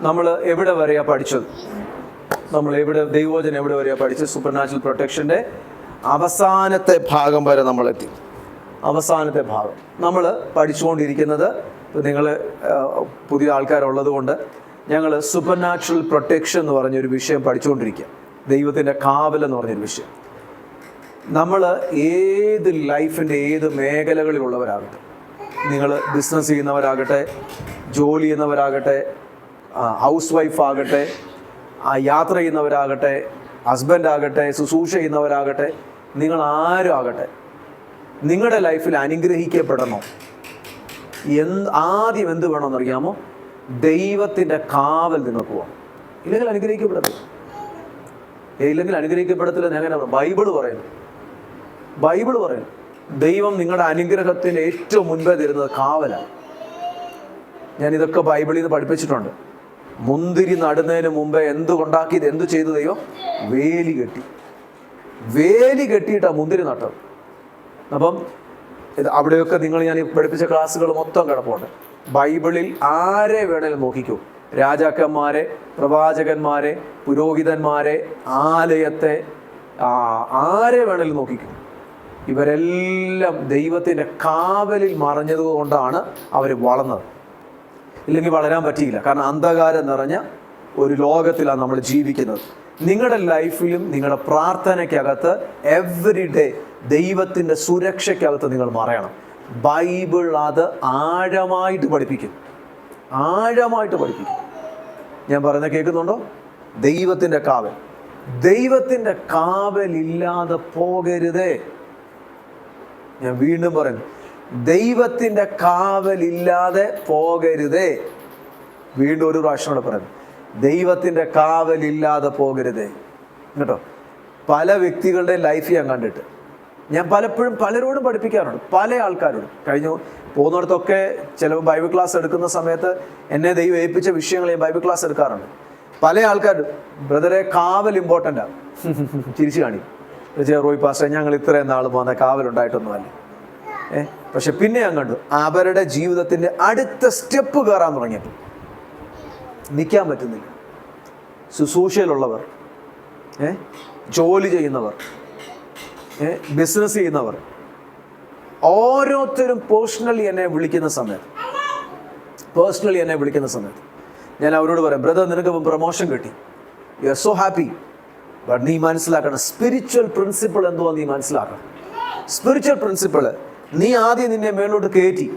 നമ്മൾ എവിടെ വരെയാണ് പഠിച്ചത്? ദൈവവചനം എവിടെ വരെയാണ് പഠിച്ചത്? സൂപ്പർ നാച്ചുറൽ പ്രൊട്ടക്ഷൻ്റെ അവസാനത്തെ ഭാഗം വരെ നമ്മളെത്തി. അവസാനത്തെ ഭാഗം നമ്മൾ പഠിച്ചുകൊണ്ടിരിക്കുന്നത്, നിങ്ങൾ പുതിയ ആൾക്കാരുള്ളത് കൊണ്ട് ഞങ്ങൾ സൂപ്പർ നാച്ചുറൽ പ്രൊട്ടക്ഷൻ എന്ന് പറഞ്ഞൊരു വിഷയം പഠിച്ചുകൊണ്ടിരിക്കുക. ദൈവത്തിൻ്റെ കാവൽ എന്ന് പറഞ്ഞൊരു വിഷയം. നമ്മൾ ഏത് ലൈഫിൻ്റെ ഏത് മേഖലകളിലുള്ളവരാകട്ടെ, നിങ്ങൾ ബിസിനസ് ചെയ്യുന്നവരാകട്ടെ, ജോലി ചെയ്യുന്നവരാകട്ടെ, ഹൗസ് വൈഫ് ആകട്ടെ, യാത്ര ചെയ്യുന്നവരാകട്ടെ, ഹസ്ബൻഡ് ആകട്ടെ, ശുശ്രൂഷ ചെയ്യുന്നവരാകട്ടെ, നിങ്ങൾ ആരും ആകട്ടെ, നിങ്ങളുടെ ലൈഫിൽ അനുഗ്രഹിക്കപ്പെടണോ? ആദ്യം എന്ത് വേണമെന്നറിയാമോ? ദൈവത്തിൻ്റെ കാവൽ നിങ്ങൾക്ക് പോകണം. ഇല്ലെങ്കിൽ അനുഗ്രഹിക്കപ്പെടത്തില്ല. എങ്ങനെ ബൈബിള് പറയുന്നു? ദൈവം നിങ്ങളുടെ അനുഗ്രഹത്തിന് ഏറ്റവും മുൻപേ തരുന്നത് കാവലാണ്. ഞാനിതൊക്കെ ബൈബിളിൽ നിന്ന് പഠിപ്പിച്ചിട്ടുണ്ട്. മുന്തിരി നടുന്നതിന് മുമ്പേ എന്ത് ചെയ്തു ദൈവം? വേലി കെട്ടിയിട്ടാണ് മുന്തിരി നട്ടത്. അപ്പം അവിടെയൊക്കെ ഞാൻ പഠിപ്പിച്ച ക്ലാസ്സുകൾ മൊത്തം കിടപ്പുണ്ട്. ബൈബിളിൽ ആരെ വേണേലും നോക്കിക്കോ. രാജാക്കന്മാരെ, പ്രവാചകന്മാരെ, പുരോഹിതന്മാരെ, ആലയത്തെ, ആരെ വേണേലും നോക്കിക്കോ. ഇവരെല്ലാം ദൈവത്തിൻ്റെ കാവലിൽ മറഞ്ഞതുകൊണ്ടാണ് അവർ വളർന്നത്. ഇല്ലെങ്കിൽ വളരാൻ പറ്റിയില്ല. കാരണം അന്ധകാരം നിറഞ്ഞ ഒരു ലോകത്തിലാണ് നമ്മൾ ജീവിക്കുന്നത്. നിങ്ങളുടെ ലൈഫിലും നിങ്ങളുടെ പ്രാർത്ഥനയ്ക്കകത്ത് എവറി ഡേ ദൈവത്തിൻ്റെ സുരക്ഷയ്ക്കകത്ത് നിങ്ങൾ മറയണം. ബൈബിൾ അത് ആഴമായിട്ട് പഠിപ്പിക്കും. ഞാൻ പറയുന്നത് കേൾക്കുന്നുണ്ടോ? ദൈവത്തിൻ്റെ കാവലില്ലാതെ പോകരുതേ. ഞാൻ വീണ്ടും പറയുന്നു, ദൈവത്തിൻ്റെ കാവലില്ലാതെ പോകരുതേ. വീണ്ടും ഒരു പ്രാവശ്യം കൂടെ പറയുന്നു, ദൈവത്തിൻ്റെ കാവലില്ലാതെ പോകരുതേ കേട്ടോ. പല വ്യക്തികളുടെ ലൈഫ് ഞാൻ കണ്ടിട്ട്, ഞാൻ പലപ്പോഴും പലരോടും പഠിപ്പിക്കാറുണ്ട്, പല ആൾക്കാരോടും. പോകുന്നിടത്തൊക്കെ ചിലപ്പോൾ ബൈബിൾ ക്ലാസ് എടുക്കുന്ന സമയത്ത് എന്നെ ദൈവം ഏൽപ്പിച്ച വിഷയങ്ങൾ ഞാൻ ബൈബിൾ ക്ലാസ് എടുക്കാറുണ്ട്. പല ആൾക്കാരും, ബ്രദറെ കാവൽ ഇമ്പോർട്ടൻ്റാണ്, ചിരിച്ചു കാണിക്കും. റോയ് പാസ്റ്റർ, ഞങ്ങൾ ഇത്രയും നാൾ പോകുന്ന കാവലുണ്ടായിട്ടൊന്നുമല്ല. പക്ഷെ പിന്നെ ഞാൻ കണ്ടു, അവരുടെ ജീവിതത്തിൻ്റെ അടുത്ത സ്റ്റെപ്പ് കയറാൻ തുടങ്ങിയപ്പോൾ നിൽക്കാൻ പറ്റുന്നില്ല. ശുശ്രൂഷയിലുള്ളവർ, ജോലി ചെയ്യുന്നവർ, ബിസിനസ് ചെയ്യുന്നവർ, ഓരോരുത്തരും പേഴ്സണലി എന്നെ വിളിക്കുന്ന സമയത്ത് ഞാൻ അവരോട് പറയാം, ബ്രദർ നിനക്ക് പ്രൊമോഷൻ കിട്ടി, you are so happy. But നീ മനസ്സിലാക്കണം, സ്പിരിച്വൽ പ്രിൻസിപ്പിൾ എന്തുവാ നീ മനസ്സിലാക്കണം. സ്പിരിച്വൽ പ്രിൻസിപ്പിൾ നീ ആദ്യം നിന്നെ മേലോട്ട് കയറ്റി,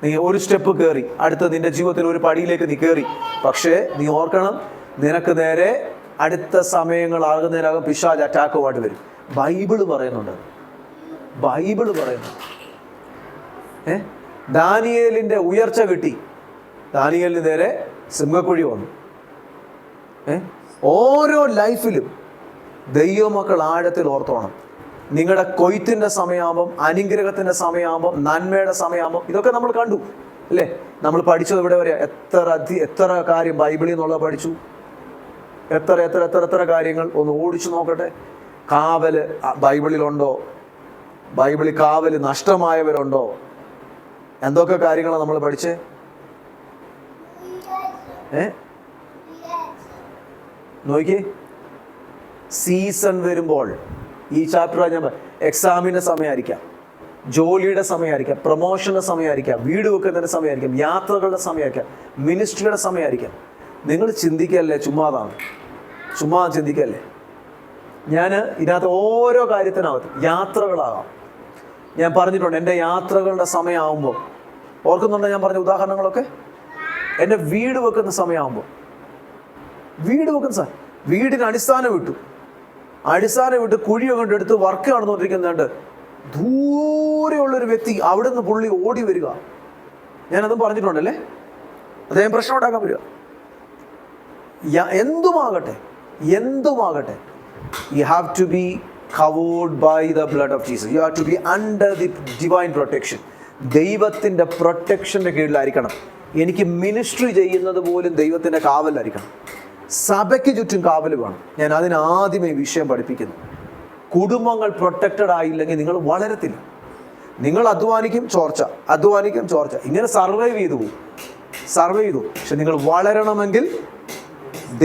നീ ഒരു സ്റ്റെപ്പ് കയറി, അടുത്ത നിന്റെ ജീവിതത്തിൽ ഒരു പടിയിലേക്ക് നീ കയറി. പക്ഷേ നീ ഓർക്കണം, നിനക്ക് നേരെ അടുത്ത സമയങ്ങളാകുന്നതിനകം പിശാച് അറ്റാക്കുമായിട്ട് വരും. ബൈബിള് പറയുന്നുണ്ട്. ദാനിയേലിന്റെ ഉയർച്ച കിട്ടി, ദാനിയേലിന് നേരെ സിംഹക്കുഴി വന്നു. ഓരോ ലൈഫിലും ദൈവമക്കൾ ആഴത്തിൽ ഓർത്തോണം. നിങ്ങളുടെ കൊയ്ത്തിൻ്റെ സമയമാകുമ്പം, അനുഗ്രഹത്തിൻ്റെ സമയമാകുമ്പം, നന്മയുടെ സമയമാകുമ്പം, ഇതൊക്കെ നമ്മൾ കണ്ടു അല്ലേ? നമ്മൾ പഠിച്ചത് ഇവിടെ വരെ എത്ര കാര്യം ബൈബിളിൽ നിന്നുള്ള പഠിച്ചു. എത്ര കാര്യങ്ങൾ ഒന്ന് ഓടിച്ചു നോക്കട്ടെ. കാവല് ബൈബിളിലുണ്ടോ? ബൈബിളിൽ കാവല് നഷ്ടമായവരുണ്ടോ? എന്തൊക്കെ കാര്യങ്ങളാണ് നമ്മൾ പഠിച്ചേ? നോക്കിയേ, സീസൺ വരുമ്പോൾ ഈ ചാപ്റ്റർ ഞാൻ എക്സാമിൻ്റെ സമയമായിരിക്കാം, ജോലിയുടെ സമയമായിരിക്കാം, പ്രൊമോഷൻ്റെ സമയമായിരിക്കാം, വീട് വെക്കുന്നതിൻ്റെ സമയമായിരിക്കാം, യാത്രകളുടെ സമയമായിരിക്കാം, മിനിസ്ട്രിയുടെ സമയമായിരിക്കാം. നിങ്ങൾ ചിന്തിക്കല്ലേ, ചുമ്മാ ചിന്തിക്കല്ലേ. ഞാൻ ഇതിനകത്ത് ഓരോ കാര്യത്തിനകത്ത് യാത്രകളാകാം. ഞാൻ പറഞ്ഞിട്ടുണ്ട്, എൻ്റെ യാത്രകളുടെ സമയമാകുമ്പോൾ, ഓർക്കുന്നുണ്ടോ ഞാൻ പറഞ്ഞ ഉദാഹരണങ്ങളൊക്കെ? എൻ്റെ വീട് വെക്കുന്ന സമയമാകുമ്പോൾ, വീടിന് അടിസ്ഥാനം വിട്ട് കുഴിയൊക്കെ എടുത്ത് വർക്ക് നടന്നുകൊണ്ടിരിക്കുന്നുണ്ട്. ദൂരെയുള്ളൊരു വ്യക്തി അവിടെ നിന്ന് പുള്ളി ഓടി വരിക. ഞാനതും പറഞ്ഞിട്ടുണ്ടല്ലേ, അദ്ദേഹം പ്രശ്നം ഉണ്ടാക്കാൻ വരിക. എന്തുമാകട്ടെ, you have to be covered by the blood of Jesus. You have to be under the divine protection. ദൈവത്തിൻ്റെ പ്രൊട്ടക്ഷൻ്റെ കീഴിലായിരിക്കണം. എനിക്ക് മിനിസ്ട്രി ചെയ്യുന്നത് പോലും ദൈവത്തിൻ്റെ കാവലായിരിക്കണം. സഭയ്ക്ക് ചുറ്റും കാവൽ വേണം. ഞാൻ അതിനാദ്യമേ വിഷയം പഠിപ്പിക്കുന്നു. കുടുംബങ്ങൾ പ്രൊട്ടക്റ്റഡ് ആയില്ലെങ്കിൽ നിങ്ങൾ വളരത്തില്ല. നിങ്ങൾ അധ്വാനിക്കും ചോർച്ച, ഇങ്ങനെ സർവൈവ് ചെയ്തു പോകും. സർവേ ചെയ്തു. പക്ഷെ നിങ്ങൾ വളരണമെങ്കിൽ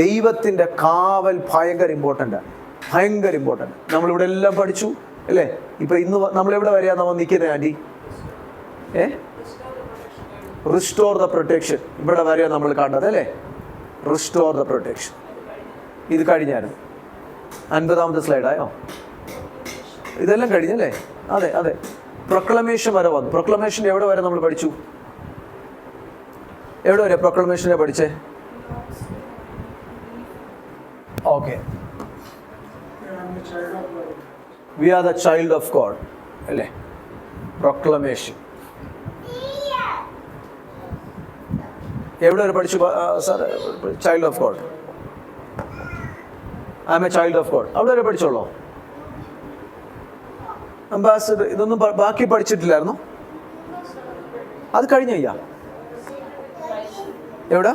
ദൈവത്തിൻ്റെ കാവൽ ഭയങ്കര ഇമ്പോർട്ടൻ്റാണ്, ഭയങ്കര ഇമ്പോർട്ടൻ്റ്. നമ്മളിവിടെ എല്ലാം പഠിച്ചു അല്ലേ? ഇപ്പം ഇന്ന് നമ്മളെവിടെ വരെയാണ് നമ്മൾ നിൽക്കുന്നത് ആൻറ്റി? റിസ്റ്റോർ ദ പ്രൊട്ടക്ഷൻ, ഇവിടെ വരെയാണ് നമ്മൾ കണ്ടത് അല്ലേ? Restore the protection. ഇത് കഴിഞ്ഞായിരുന്നു. 50ാമത്തെ സ്ലൈഡായോ? ഇതെല്ലാം കഴിഞ്ഞല്ലേ? അതെ അതെ. പ്രൊക്ലമേഷൻ വരെ വന്നു. പ്രൊക്ലമേഷൻ എവിടെ വരെ നമ്മൾ പഠിച്ചു? എവിടെ വരെ പ്രൊക്ലമേഷനെ പഠിച്ചേ? Okay, we are the child of God അല്ലേ? പ്രൊക്ലമേഷൻ എവിടെ വരെ പഠിച്ചു sir? Child of God, I am a child of God, അവിടെ വരെ പഠിച്ചോളൂ. അംബാസഡർ ഇതൊന്നും ബാക്കി പഠിച്ചിട്ടില്ലായിരുന്നു? അത് കഴിഞ്ഞയ്യാ. എവിടെ?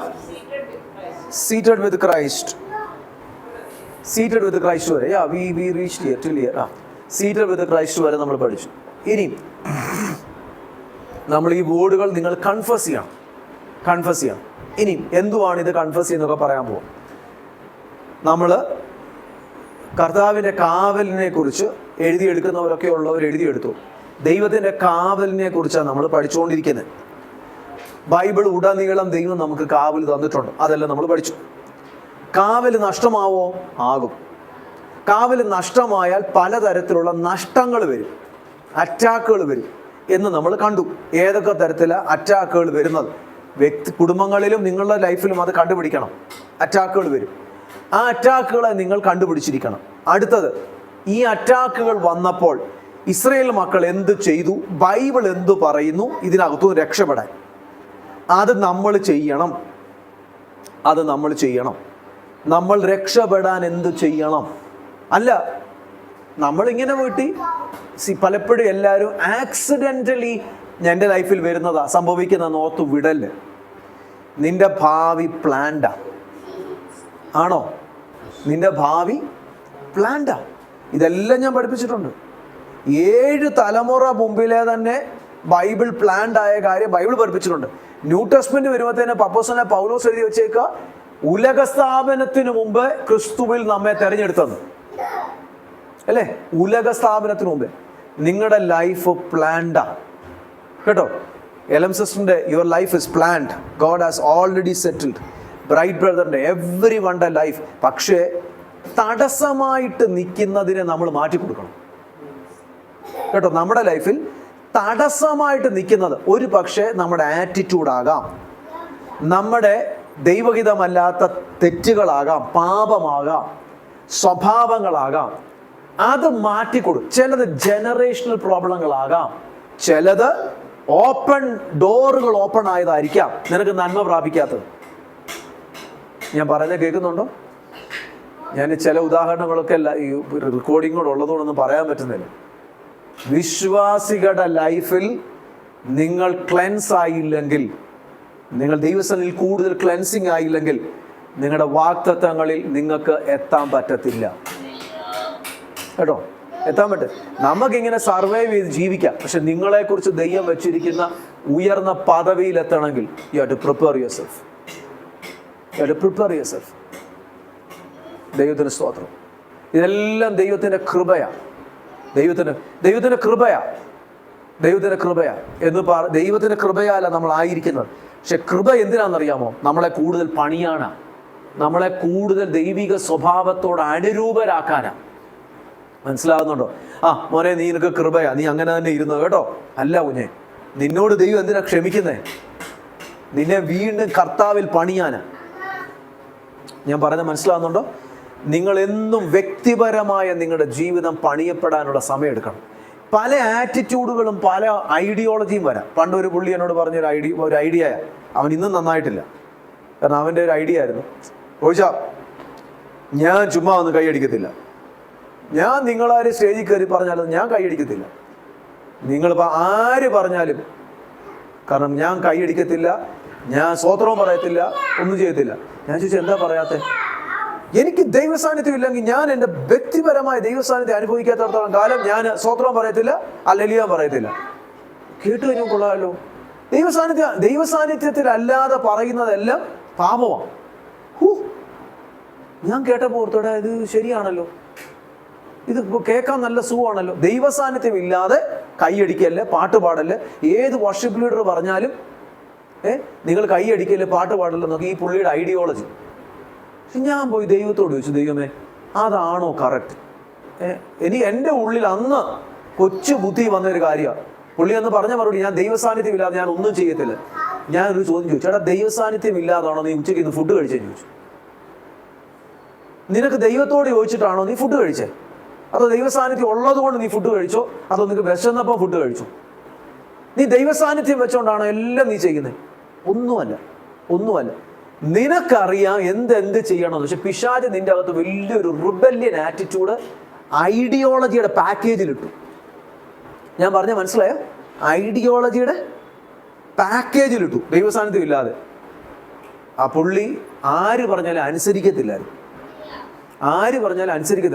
Seated with Christ. Seated with Christ വരെ we reached here till here. Seated with Christ വരെ നമ്മൾ പഠിച്ചു. ഇനി നമ്മൾ ഈ വേർഡുകൾ നിങ്ങൾ കൺഫസ് ചെയ്യണം, കൺഫസ് ചെയ്യണം. ഇനി എന്തുവാണ് ഇത് കൺഫസ് ചെയ്യുന്നതൊക്കെ പറയാൻ പോകും. നമ്മൾ കർത്താവിൻ്റെ കാവലിനെ കുറിച്ച് എഴുതിയെടുക്കുന്നവരൊക്കെ ഉള്ളവർ എഴുതിയെടുത്തു. ദൈവത്തിൻ്റെ കാവലിനെ കുറിച്ചാണ് നമ്മൾ പഠിച്ചുകൊണ്ടിരിക്കുന്നത്. ബൈബിൾ ഉടനീളം ദൈവം നമുക്ക് കാവൽ തന്നിട്ടുണ്ട്, അതെല്ലാം നമ്മൾ പഠിച്ചു. കാവൽ നഷ്ടമാവോ? ആകും. കാവൽ നഷ്ടമായാൽ പലതരത്തിലുള്ള നഷ്ടങ്ങൾ വരും, അറ്റാക്കുകൾ വരും എന്ന് നമ്മൾ കണ്ടു. ഏതൊക്കെ തരത്തിലാണ് അറ്റാക്കുകൾ വരുന്നത്? കുടുംബങ്ങളിലും നിങ്ങളുടെ ലൈഫിലും അത് കണ്ടുപിടിക്കണം. അറ്റാക്കുകൾ വരും, ആ അറ്റാക്കുകളെ നിങ്ങൾ കണ്ടുപിടിച്ചിരിക്കണം. അടുത്തത്, ഈ അറ്റാക്കുകൾ വന്നപ്പോൾ ഇസ്രായേൽ മക്കൾ എന്ത് ചെയ്തു? ബൈബിൾ എന്തു പറയുന്നു ഇതിനകത്തു രക്ഷപ്പെടാൻ? അത് നമ്മൾ ചെയ്യണം, അത് നമ്മൾ ചെയ്യണം. നമ്മൾ രക്ഷപ്പെടാൻ എന്ത് ചെയ്യണം? അല്ല നമ്മളിങ്ങനെ വീട്ടി പലപ്പോഴും എല്ലാവരും ആക്സിഡൻ്റലി എൻ്റെ ലൈഫിൽ വരുന്നതാ സംഭവിക്കുന്ന നോർത്തു വിടല്. നിന്റെ ഭാവി പ്ലാൻഡാ ആണോ? നിന്റെ ഭാവി പ്ലാൻഡാ. ഇതെല്ലാം ഞാൻ പഠിപ്പിച്ചിട്ടുണ്ട്. 7 തലമുറ മുമ്പിലെ തന്നെ ബൈബിൾ പ്ലാൻഡ് ആയ കാര്യം ബൈബിൾ പഠിപ്പിച്ചിട്ടുണ്ട്. ന്യൂ ടെസ്റ്റ്മെന്റ് വരുമ്പോഴത്തേന് പപ്പോസ്തലനായ പൗലോസ് എഴുതി വെച്ചേക്കുക, ഉലക സ്ഥാപനത്തിന് മുമ്പ് ക്രിസ്തുവിൽ നമ്മെ തെരഞ്ഞെടുത്തത് അല്ലേ? ഉലക സ്ഥാപനത്തിന് മുമ്പ് നിങ്ങളുടെ ലൈഫ് പ്ലാൻഡാ കേട്ടോ. എലം സിസ്റ്ററിന്റെ your life is planned, God has already settled. Bright ബ്രദറിന്റെ എവ്രി വൺടെ ലൈഫ്. പക്ഷേ തടസ്സമായിട്ട് നിൽക്കുന്നതിനെ നമ്മൾ മാറ്റി കൊടുക്കണം കേട്ടോ. നമ്മുടെ ലൈഫിൽ തടസ്സമായിട്ട് നിൽക്കുന്നത് ഒരു പക്ഷേ നമ്മുടെ ആറ്റിറ്റ്യൂഡാകാം, നമ്മുടെ ദൈവഹിതമല്ലാത്ത തെറ്റുകളാകാം, പാപമാകാം, സ്വഭാവങ്ങളാകാം. അത് മാറ്റിക്കൊടുക്കും. ചിലത് ജനറേഷണൽ പ്രോബ്ലങ്ങളാകാം, ചിലത് ഓപ്പൺ ഡോറുകൾ ഓപ്പൺ ആയതായിരിക്കാം നിനക്ക് നന്മ പ്രാപിക്കാത്തത്. ഞാൻ പറയുന്നത് കേൾക്കുന്നുണ്ടോ? ഞാൻ ചില ഉദാഹരണങ്ങളൊക്കെ അല്ല ഈ റെക്കോർഡിങ്ങോട് ഉള്ളതുകൊണ്ടൊന്നും പറയാൻ പറ്റുന്നില്ല. വിശ്വാസികളുടെ ലൈഫിൽ നിങ്ങൾ ക്ലെൻസ് ആയില്ലെങ്കിൽ, നിങ്ങൾ ദൈവസന്നിധിയിൽ കൂടുതൽ ക്ലെൻസിങ് ആയില്ലെങ്കിൽ നിങ്ങളുടെ വാഗ്ദത്തങ്ങളിൽ നിങ്ങൾക്ക് എത്താൻ പറ്റത്തില്ല കേട്ടോ. എത്താൻ പറ്റും. നമുക്കിങ്ങനെ സർവൈവ് ചെയ്ത് ജീവിക്കാം. പക്ഷെ നിങ്ങളെക്കുറിച്ച് ദൈവം വെച്ചിരിക്കുന്ന ഉയർന്ന പദവിയിൽ എത്തണമെങ്കിൽ you have to prepare yourself. You have to prepare yourself. ദൈവത്തിന് സ്തോത്രം. ഇതെല്ലാം ദൈവത്തിൻ്റെ കൃപയാ. ദൈവത്തിൻ്റെ കൃപയാ. ദൈവത്തിൻ്റെ കൃപയാ എന്ന് ദൈവത്തിൻ്റെ കൃപയല്ല നമ്മൾ ആയിരിക്കുന്നത്. പക്ഷെ കൃപ എന്തിനാണെന്നറിയാമോ? നമ്മളെ കൂടുതൽ പണിയാണ്, നമ്മളെ കൂടുതൽ ദൈവിക സ്വഭാവത്തോട് അനുരൂപരാക്കാനാ. മനസ്സിലാകുന്നുണ്ടോ? മോനെ നീ നിനക്ക് കൃപയാ, നീ അങ്ങനെ തന്നെ ഇരുന്നു കേട്ടോ. അല്ല കുഞ്ഞെ, നിന്നോട് ദൈവം എന്തിനാ ക്ഷമിക്കുന്നേ? നിന്നെ വീണ്ടും കർത്താവിൽ പണിയാനാ. ഞാൻ പറയുന്നത് മനസ്സിലാകുന്നുണ്ടോ? നിങ്ങൾ എന്നും വ്യക്തിപരമായ നിങ്ങളുടെ ജീവിതം പണിയപ്പെടാനുള്ള സമയം എടുക്കണം. പല ആറ്റിറ്റ്യൂഡുകളും പല ഐഡിയോളജിയും വരാം. പണ്ട് ഒരു പുള്ളി എന്നോട് പറഞ്ഞൊരു ഐഡിയ അവൻ ഇന്നും നന്നായിട്ടില്ല. കാരണം അവൻ്റെ ഒരു ഐഡിയ ആയിരുന്നു, ചോദിച്ചാ ഞാൻ ചുമ്മാ ഒന്ന് കൈയടിക്കത്തില്ല, ഞാൻ നിങ്ങളാരും സ്റ്റേജിൽ കയറി പറഞ്ഞാലും ഞാൻ കൈയടിക്കത്തില്ല, നിങ്ങളിപ്പോൾ ആര് പറഞ്ഞാലും, കാരണം ഞാൻ കൈയടിക്കത്തില്ല, ഞാൻ സ്തോത്രവും പറയത്തില്ല, ഒന്നും ചെയ്യത്തില്ല. ഞാൻ ചോദിച്ചാൽ എന്താ പറയാത്തത്? എനിക്ക് ദൈവസാന്നിധ്യം ഇല്ലെങ്കിൽ ഞാൻ എൻ്റെ വ്യക്തിപരമായ ദൈവസാന്നിധ്യം അനുഭവിക്കാത്തടത്തോളം കാലം ഞാൻ സ്തോത്രം പറയത്തില്ല, ഹല്ലേലൂയ പറയത്തില്ല. കേട്ട് കഴിഞ്ഞാൽ കൊള്ളാമല്ലോ. ദൈവസാന്നിധ്യത്തിലല്ലാതെ പറയുന്നതെല്ലാം പാപമാണ്. ഞാൻ കേട്ടപ്പോൾ ഓർത്തോടെ ഇത് ശരിയാണല്ലോ, ഇത് കേൾക്കാൻ നല്ല സുഖമാണല്ലോ. ദൈവസാന്നിധ്യം ഇല്ലാതെ കൈയടിക്കല്ലേ, പാട്ട് പാടല്ലേ, ഏത് വർഷിപ്പ് ലീഡർ പറഞ്ഞാലും നിങ്ങൾ കൈയടിക്കല്ലേ, പാട്ട് പാടല്ലേ എന്നൊക്കെ ഈ പുള്ളിയുടെ ഐഡിയോളജി. പക്ഷെ ഞാൻ പോയി ദൈവത്തോട് ചോദിച്ചു, ദൈവമേ അതാണോ കറക്റ്റ്? എൻ്റെ ഉള്ളിൽ അന്ന് കൊച്ചു ബുദ്ധി വന്നൊരു കാര്യമാണ്. പുള്ളി അന്ന് പറഞ്ഞ മറുപടി, ഞാൻ ദൈവസാന്നിധ്യം ഇല്ലാതെ ഞാൻ ഒന്നും ചെയ്യത്തില്ല. ഞാനൊരു ചോദ്യം ചോദിച്ചു, എടാ ദൈവസാന്നിധ്യം ഇല്ലാതാണോ നീ ഉച്ചയ്ക്ക് ഇന്ന് ഫുഡ് കഴിച്ചേന്ന് ചോദിച്ചു. നിനക്ക് ദൈവത്തോട് ചോദിച്ചിട്ടാണോ നീ ഫുഡ് കഴിച്ചേ? അതോ ദൈവസാന്നിധ്യം ഉള്ളത് കൊണ്ട് നീ ഫുഡ് കഴിച്ചോ? അതോ നിനക്ക് വിശന്നപ്പോൾ ഫുഡ് കഴിച്ചോ? നീ ദൈവസാന്നിധ്യം വെച്ചോണ്ടാണോ എല്ലാം നീ ചെയ്യുന്നത്? ഒന്നുമല്ല. നിനക്കറിയാം എന്ത് ചെയ്യണമെന്ന്. പക്ഷെ പിശാച് നിന്റെ അകത്ത് വലിയൊരു റിബല്യൻ ആറ്റിറ്റ്യൂഡ് ഐഡിയോളജിയുടെ പാക്കേജിലിട്ടു. ഞാൻ പറഞ്ഞ മനസ്സിലായോ? ഐഡിയോളജിയുടെ പാക്കേജിലിട്ടു ദൈവസാന്നിധ്യം ഇല്ലാതെ. ആ പുള്ളി ആര് പറഞ്ഞാലും അനുസരിക്കത്തില്ലായിരുന്നു.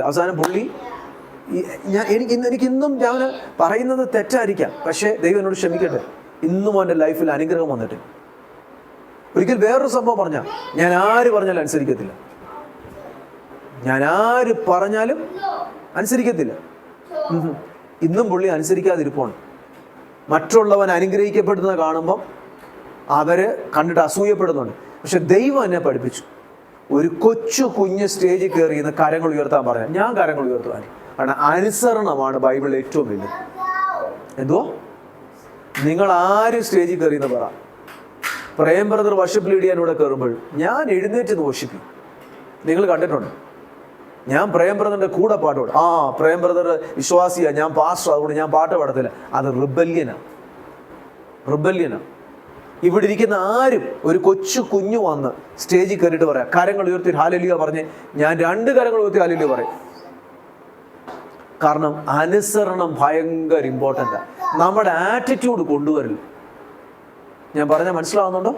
അവസാനം പുള്ളി എനിക്കിന്നും ഞാൻ പറയുന്നത് തെറ്റായിരിക്കാം, പക്ഷേ ദൈവം എന്നോട് ക്ഷമിക്കട്ടെ, ഇന്നും അവൻ്റെ ലൈഫിൽ അനുഗ്രഹം വന്നിട്ട്. ഒരിക്കൽ വേറൊരു സംഭവം പറഞ്ഞാൽ, ഞാൻ ആര് പറഞ്ഞാലും അനുസരിക്കത്തില്ല. ഇന്നും പുള്ളി അനുസരിക്കാതിരിപ്പാണ്. മറ്റുള്ളവൻ അനുഗ്രഹിക്കപ്പെടുന്നത് കാണുമ്പം അവര് കണ്ടിട്ട് അസൂയപ്പെടുന്നുണ്ട്. പക്ഷെ ദൈവം എന്നെ പഠിപ്പിച്ചു, ഒരു കുഞ്ഞ് സ്റ്റേജിൽ കയറി ഇന്ന് കരങ്ങൾ ഉയർത്താൻ പറയാം. ഞാൻ കരങ്ങൾ ഉയർത്തുവാൻ, കാരണം അനുസരണമാണ് ബൈബിളിൽ ഏറ്റവും വലുത്. നിങ്ങൾ ആരും സ്റ്റേജിൽ കയറി എന്ന് പറ. പ്രേം ബ്രദർ വർഷിപ്പ് ലീഡ് ചെയ്യാനൂടെ കയറുമ്പോൾ ഞാൻ എഴുന്നേറ്റ് വർഷിപ്പിക്കും. നിങ്ങൾ കണ്ടിട്ടുണ്ട്, ഞാൻ പ്രേം ബ്രദറിന്റെ കൂടെ പാട്ട് പാടും. പ്രേം ബ്രദർ വിശ്വാസിയാണ്, ഞാൻ പാസ്റ്റർ, അതുകൊണ്ട് ഞാൻ പാട്ട് പാടത്തില്ല. അത് റിബല്യനാണ്. ഇവിടെ ഇരിക്കുന്ന ആരും ഒരു കുഞ്ഞു വന്ന് സ്റ്റേജിൽ കയറിയിട്ട് പറയാം, കരങ്ങൾ ഉയർത്തി ഹല്ലേലൂയ പറഞ്ഞ് ഞാൻ 2 കരങ്ങൾ ഉയർത്തി ഹല്ലേലൂയ പറയും. കാരണം അനുസരണം ഭയങ്കര ഇമ്പോർട്ടൻ്റാണ്. നമ്മുടെ ആറ്റിറ്റ്യൂഡ് കൊണ്ടുവരില്ല. ഞാൻ പറഞ്ഞാൽ മനസ്സിലാവുന്നുണ്ടോ?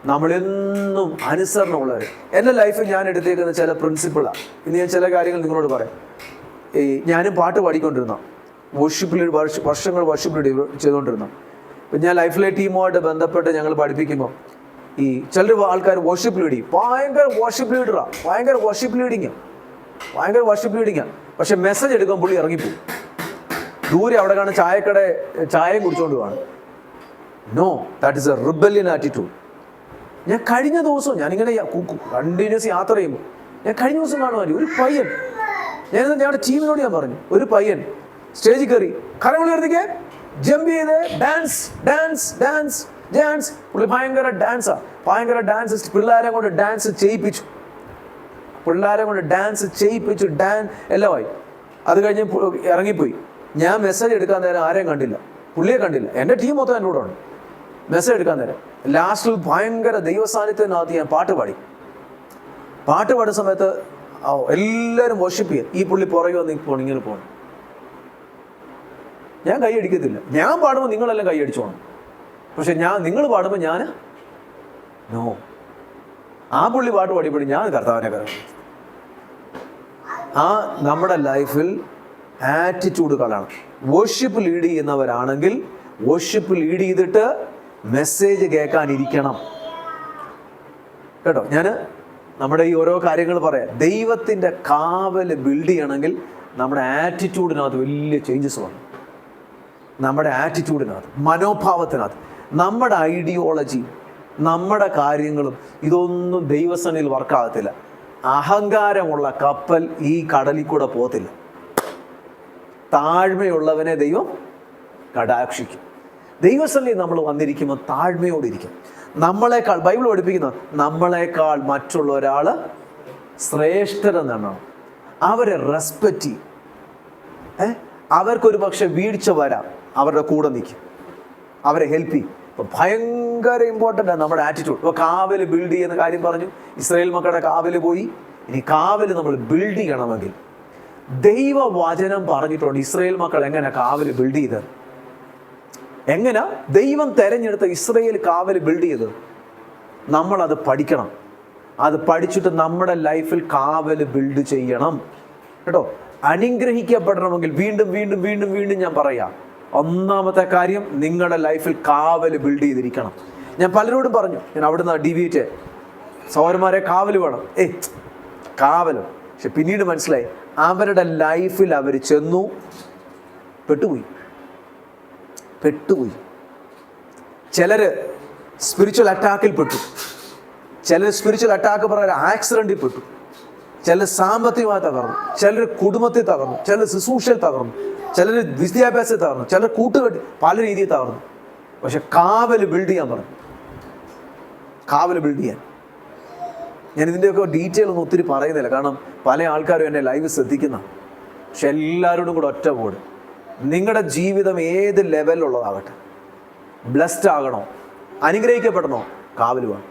നമ്മളെന്നും അനുസരണമുള്ളവർ. എൻ്റെ ലൈഫിൽ ഞാൻ എടുത്തേക്കുന്ന ചില പ്രിൻസിപ്പിളാണ്. ഇന്ന് ഞാൻ ചില കാര്യങ്ങൾ നിങ്ങളോട് പറയാം. ഞാനും പാട്ട് പാടിക്കൊണ്ടിരുന്ന വർഷങ്ങൾ വർഷിപ്പ് ലീഡ് ചെയ്തുകൊണ്ടിരുന്ന. ഇപ്പം ഞാൻ ലൈഫ് ലൈറ്റ് ടീമുമായിട്ട് ബന്ധപ്പെട്ട് ഞങ്ങൾ പഠിപ്പിക്കുമ്പോൾ ചിലർ ആൾക്കാർ വർഷിപ്പ് ലീഡ് ചെയ്യും. ഭയങ്കര വർഷിപ്പ് ലീഡറാണ്, ഭയങ്കര വർഷിപ്പ് ലീഡിങ്ങാണ്. പക്ഷെ മെസ്സേജ് എടുക്കാൻ പുള്ളി ഇറങ്ങിപ്പോയി. ദൂരെ അവിടെ കാണുന്ന ചായയും കുടിച്ചുകൊണ്ട് കാണും. No, that is a rebellion attitude. ഞാൻ കഴിഞ്ഞ ദിവസം ഞാനിങ്ങനെ കണ്ടിന്യൂസ് യാത്ര ചെയ്യുമ്പോൾ ഞാൻ കഴിഞ്ഞ ദിവസം കാണുവാൻ ഒരു പയ്യൻ, ഞങ്ങളുടെ ടീമിനോട് ഞാൻ പറഞ്ഞു, ഒരു പയ്യൻ സ്റ്റേജിൽ കയറി കരങ്ങൾ ഉയർത്തിക്കേ, ജമ്പ് ചെയ്ത് ഡാൻസ്. പുള്ളി ഭയങ്കര ഡാൻസ് പിള്ളേരെ കൊണ്ട് ഡാൻസ് ചെയ്യിപ്പിച്ചു. എല്ലാമായി. അത് കഴിഞ്ഞ് ഇറങ്ങിപ്പോയി. ഞാൻ മെസ്സേജ് എടുക്കാൻ നേരം ആരെയും കണ്ടില്ല, പുള്ളിയെ കണ്ടില്ല. എൻ്റെ ടീം മൊത്തം എൻ്റെ കൂടെ ഉണ്ട്. മെസ്സേജ് എടുക്കാൻ നേരം ലാസ്റ്റിൽ ഭയങ്കര ദൈവസാന്നിധ്യത്തിനകത്ത് ഞാൻ പാട്ട് പാടിയ സമയത്ത് എല്ലാവരും വർഷിപ്പ് ചെയ്യും. ഈ പുള്ളി പുറകെ വന്ന് ഇങ്ങനെ പോകണം. ഞാൻ കൈ അടിക്കത്തില്ല. ഞാൻ പാടുമ്പോൾ നിങ്ങളെല്ലാം കൈ അടിച്ചോണം. പക്ഷെ നിങ്ങൾ പാടുമ്പോൾ ഞാൻ നോ. ആ പുള്ളി പാട്ട് പാടിയപ്പോഴും ഞാൻ കർത്താവിനെ കരം. നമ്മുടെ ലൈഫിൽ ആറ്റിറ്റ്യൂഡുകളാണ്. വർഷിപ്പ് ലീഡ് ചെയ്യുന്നവരാണെങ്കിൽ വർഷിപ്പ് ലീഡ് ചെയ്തിട്ട് മെസ്സേജ് കേൾക്കാനിരിക്കണം കേട്ടോ. ഞാൻ നമ്മുടെ ഈ ഓരോ കാര്യങ്ങൾ പറയാം. ദൈവത്തിൻ്റെ കാവൽ ബിൽഡ് ചെയ്യണമെങ്കിൽ നമ്മുടെ ആറ്റിറ്റ്യൂഡിനകത്ത് വലിയ ചേഞ്ചസ് വന്നു. നമ്മുടെ ആറ്റിറ്റ്യൂഡിനകത്ത്, മനോഭാവത്തിനകത്ത്, നമ്മുടെ ഐഡിയോളജി, നമ്മുടെ കാര്യങ്ങളും ഇതൊന്നും ദൈവസന്നിധിയിൽ വർക്കാകത്തില്ല. അഹങ്കാരമുള്ള കപ്പൽ ഈ കടലിൽ കൂടെ പോകത്തില്ല. താഴ്മയുള്ളവനെ ദൈവം കടാക്ഷിക്കും. ദൈവസന്നിധി നമ്മൾ വന്നിരിക്കുമ്പോൾ താഴ്മയോടിരിക്കും. നമ്മളെക്കാൾ ബൈബിൾ പഠിപ്പിക്കുന്ന നമ്മളെക്കാൾ മറ്റുള്ള ഒരാൾ ശ്രേഷ്ഠരെന്നാണ്. അവരെ റെസ്പെക്റ്റ് ചെയ്യും. അവർക്കൊരു പക്ഷെ വീഴ്ച വരാം, അവരുടെ കൂടെ നിൽക്കും, അവരെ ഹെൽപ്പ് ചെയ്യും. അപ്പോൾ ഭയങ്കര ഇമ്പോർട്ടൻ്റ് ആണ് നമ്മുടെ ആറ്റിറ്റ്യൂഡ്. ഇപ്പോൾ കാവൽ ബിൽഡ് ചെയ്യുന്ന കാര്യം പറഞ്ഞു. ഇസ്രായേൽ മക്കളുടെ കാവൽ പോയി. ഇനി കാവൽ നമ്മൾ ബിൽഡ് ചെയ്യണമെങ്കിൽ ദൈവവചനം പറഞ്ഞിട്ടുണ്ട് ഇസ്രായേൽ മക്കൾ എങ്ങനെ കാവൽ ബിൽഡ് ചെയ്തത്. എങ്ങനെ ദൈവം തെരഞ്ഞെടുത്ത ഇസ്രായേൽ കാവൽ ബിൽഡ് ചെയ്തത് നമ്മളത് പഠിക്കണം. അത് പഠിച്ചിട്ട് നമ്മുടെ ലൈഫിൽ കാവൽ ബിൽഡ് ചെയ്യണം കേട്ടോ. അനുഗ്രഹിക്കപ്പെടണമെങ്കിൽ വീണ്ടും വീണ്ടും വീണ്ടും വീണ്ടും ഞാൻ പറയാം, ഒന്നാമത്തെ കാര്യം, നിങ്ങളുടെ ലൈഫിൽ കാവൽ ബിൽഡ് ചെയ്തിരിക്കണം. ഞാൻ പലരോടും പറഞ്ഞു, ഞാൻ അവിടുന്ന് ഡിബേറ്റ്, സഹോദരന്മാരെ കാവൽ വേണം, കാവലും. പക്ഷെ പിന്നീട് മനസ്സിലായി, അവരുടെ ലൈഫിൽ അവർ ചെന്നു പെട്ടുപോയി. ചിലർ സ്പിരിച്വൽ അറ്റാക്കിൽ പെട്ടു, ചിലർ സ്പിരിച്വൽ അറ്റാക്ക് പറയാൻ ആക്സിഡൻറ്റിൽ പെട്ടു, ചിലർ സാമ്പത്തികമായി തകർന്നു, ചിലർ കുടുംബത്തിൽ തകർന്നു, ചിലർ ശുശ്രൂഷയിൽ തകർന്നു, ചിലർ വിദ്യാഭ്യാസത്തിൽ തകർന്നു, ചിലർ കൂട്ടുകെട്ടി പല രീതിയിൽ തകർന്നു. പക്ഷെ കാവൽ ബിൽഡ് ചെയ്യാൻ പറഞ്ഞു. കാവൽ ബിൽഡ് ചെയ്യാൻ ഞാൻ ഇതിൻ്റെയൊക്കെ ഡീറ്റെയിൽ ഒന്നും ഒത്തിരി പറയുന്നില്ല, കാരണം പല ആൾക്കാരും എന്നെ ലൈവ് ശ്രദ്ധിക്കുന്ന. പക്ഷെ എല്ലാവരോടും കൂടെ ഒറ്റ ബോർഡ്, നിങ്ങളുടെ ജീവിതം ഏത് ലെവലിലുള്ളതാകട്ടെ, ബ്ലെസ്ഡ് ആകണോ, അനുഗ്രഹിക്കപ്പെടണോ, കാവൽ വേണം.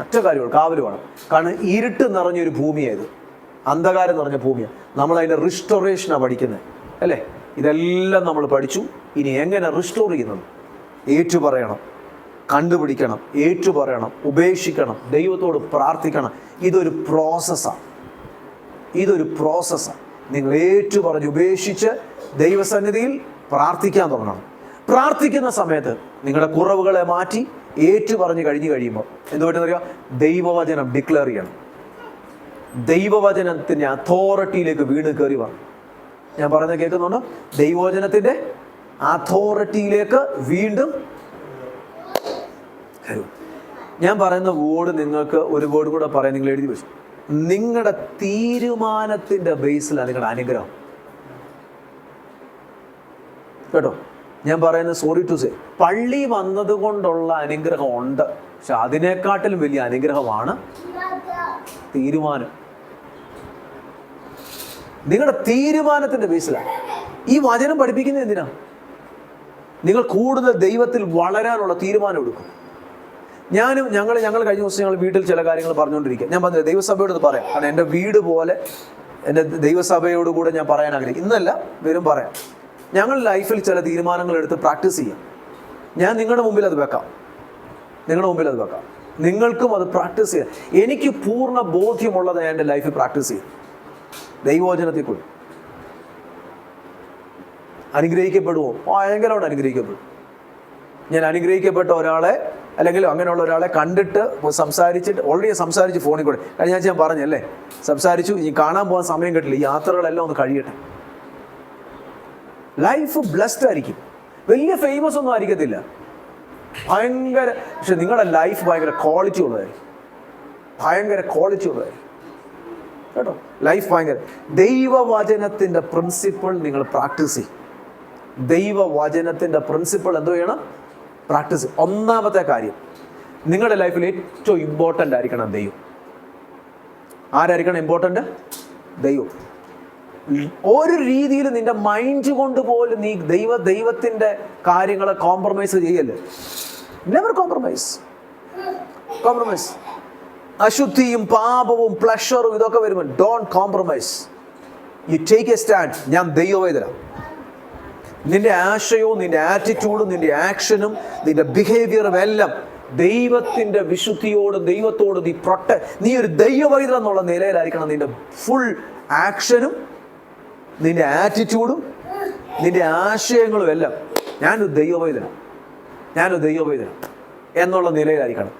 ഒറ്റ കാര്യമാണ്, കാവൽ വേണം. കാരണം ഇരുട്ട് നിറഞ്ഞൊരു ഭൂമിയായത്, അന്ധകാരം നിറഞ്ഞ ഭൂമിയാണ്. നമ്മൾ അതിൻ്റെ റിസ്റ്റോറേഷനാണ് പഠിക്കുന്നത്, അല്ലേ? ഇതെല്ലാം നമ്മൾ പഠിച്ചു. ഇനി എങ്ങനെ റിസ്റ്റോർ ചെയ്യുന്നത്? ഏറ്റുപറയണം, കണ്ടുപിടിക്കണം, ഏറ്റുപറയണം, ഉപേക്ഷിക്കണം, ദൈവത്തോട് പ്രാർത്ഥിക്കണം. ഇതൊരു പ്രോസസ്സാണ്. നിങ്ങൾ ഏറ്റുപറഞ്ഞ് ഉപേക്ഷിച്ച് ദൈവസന്നിധിയിൽ പ്രാർത്ഥിക്കാൻ തുടങ്ങണം. പ്രാർത്ഥിക്കുന്ന സമയത്ത് നിങ്ങളുടെ കുറവുകളെ മാറ്റി ഏറ്റുപറഞ്ഞ് കഴിയുമ്പോൾ എന്തുപറ്റുന്നറിയോ? ദൈവവചനം ഡിക്ലെയർ ചെയ്യണം. ദൈവവചനത്തിൻ്റെ അതോറിറ്റിയിലേക്ക് വീണ് കയറി വരണം. ഞാൻ പറയുന്നത് കേൾക്കുന്നുണ്ടോ? ദൈവവചനത്തിൻ്റെ അതോറിറ്റിയിലേക്ക് വീണ്ടും. ഞാൻ പറയുന്ന വേർഡ് നിങ്ങൾക്ക് ഒരു വേർഡ് കൂടെ പറയാൻ നിങ്ങൾ എഴുതി വെച്ചു. നിങ്ങളുടെ തീരുമാനത്തിൻ്റെ ബേസിലാണ് നിങ്ങളുടെ അനുഗ്രഹം. കേട്ടോ, ഞാൻ പറയുന്നത് സോറി ടു സേ, പള്ളി വന്നത് കൊണ്ടുള്ള അനുഗ്രഹം ഉണ്ട്, പക്ഷെ അതിനേക്കാട്ടിലും വലിയ അനുഗ്രഹമാണ് തീരുമാനം. നിങ്ങളുടെ തീരുമാനത്തിൻ്റെ ബേസിലാണ്. ഈ വചനം പഠിപ്പിക്കുന്നത് എന്തിനാ? നിങ്ങൾ കൂടുതൽ ദൈവത്തിൽ വളരാനുള്ള തീരുമാനം എടുക്കും. ഞങ്ങൾ കഴിഞ്ഞ ദിവസം ഞങ്ങൾ വീട്ടിൽ ചില കാര്യങ്ങൾ പറഞ്ഞുകൊണ്ടിരിക്കുക. ഞാൻ പറഞ്ഞില്ല, ദൈവസഭയോട് ഇത് പറയാം, കാരണം എൻ്റെ വീട് പോലെ എൻ്റെ ദൈവസഭയോട് കൂടെ ഞാൻ പറയാൻ ആഗ്രഹിക്കും. ഇന്നല്ല, വരും പറയാം. ഞങ്ങൾ ലൈഫിൽ ചില തീരുമാനങ്ങൾ എടുത്ത് പ്രാക്ടീസ് ചെയ്യാം. ഞാൻ നിങ്ങളുടെ മുമ്പിൽ അത് വെക്കാം, നിങ്ങൾക്കും അത് പ്രാക്ടീസ് ചെയ്യാം. എനിക്ക് പൂർണ്ണ ബോധ്യമുള്ളത് ഞാൻ എൻ്റെ ലൈഫിൽ പ്രാക്ടീസ് ചെയ്യും. ദൈവവചനത്തിൽ കൂടി അനുഗ്രഹിക്കപ്പെടുമോ? ഭയങ്കരമായിട്ട് അനുഗ്രഹിക്കപ്പെടും. ഞാൻ അനുഗ്രഹിക്കപ്പെട്ട ഒരാളെ, അല്ലെങ്കിൽ അങ്ങനെയുള്ള ഒരാളെ കണ്ടിട്ട് സംസാരിച്ചിട്ട്, ഓൾറെഡി സംസാരിച്ച് ഫോണിൽ കൂടെ കഴിഞ്ഞ ആഴ്ച ഞാൻ പറഞ്ഞല്ലേ, സംസാരിച്ചു. ഇനി കാണാൻ പോകാൻ സമയം കിട്ടില്ല. ഈ യാത്രകളെല്ലാം ഒന്ന് കഴിയട്ടെ. ലൈഫ് ബ്ലെസ്ഡ് ആയിരിക്കും. വലിയ ഫേമസ് ഒന്നും ആയിരിക്കത്തില്ല, ഭയങ്കര, പക്ഷെ നിങ്ങളുടെ ലൈഫ് ഭയങ്കര ക്വാളിറ്റി ഉള്ളതായിരിക്കും. കേട്ടോ, ലൈഫ് ഭയങ്കര. ദൈവവചനത്തിൻ്റെ പ്രിൻസിപ്പിൾ നിങ്ങൾ പ്രാക്ടീസ് ചെയ്യും. ദൈവവചനത്തിൻ്റെ പ്രിൻസിപ്പിൾ എന്തോ ചെയ്യണം? പ്രാക്ടീസ്. ഒന്നാമത്തെ കാര്യം, നിങ്ങളുടെ ലൈഫിൽ ഏറ്റവും ഇമ്പോർട്ടൻ്റ് ആയിരിക്കണം ദൈവം. ആരായിരിക്കണം ഇമ്പോർട്ടൻ്റ്? ദൈവം. ഒരു രീതിയിൽ നിന്റെ മൈൻഡ് കൊണ്ട് പോലും നീ ദൈവത്തിൻ്റെ കാര്യങ്ങളെ കോംപ്രമൈസ് ചെയ്യല്ലേ. Never compromise. അശുദ്ധിയും പാപവും പ്ലഷറും ഇതൊക്കെ വരുമ്പോൾ don't compromise. You take a stand. ഞാൻ ദൈവവേദന. നിന്റെ ആശയവും നിന്റെ ആറ്റിറ്റ്യൂഡും നിന്റെ ആക്ഷനും നിന്റെ ബിഹേവിയറും എല്ലാം ദൈവത്തിൻ്റെ വിശുദ്ധിയോടും ദൈവത്തോടും നീ ഒരു ദൈവവൈദ്യം എന്നുള്ള നിലയിലായിരിക്കണം. നിന്റെ ഫുൾ ആക്ഷനും നിന്റെ ആറ്റിറ്റ്യൂഡും നിന്റെ ആശയങ്ങളും എല്ലാം ഞാനൊരു ദൈവവൈദ്യം എന്നുള്ള നിലയിലായിരിക്കണം.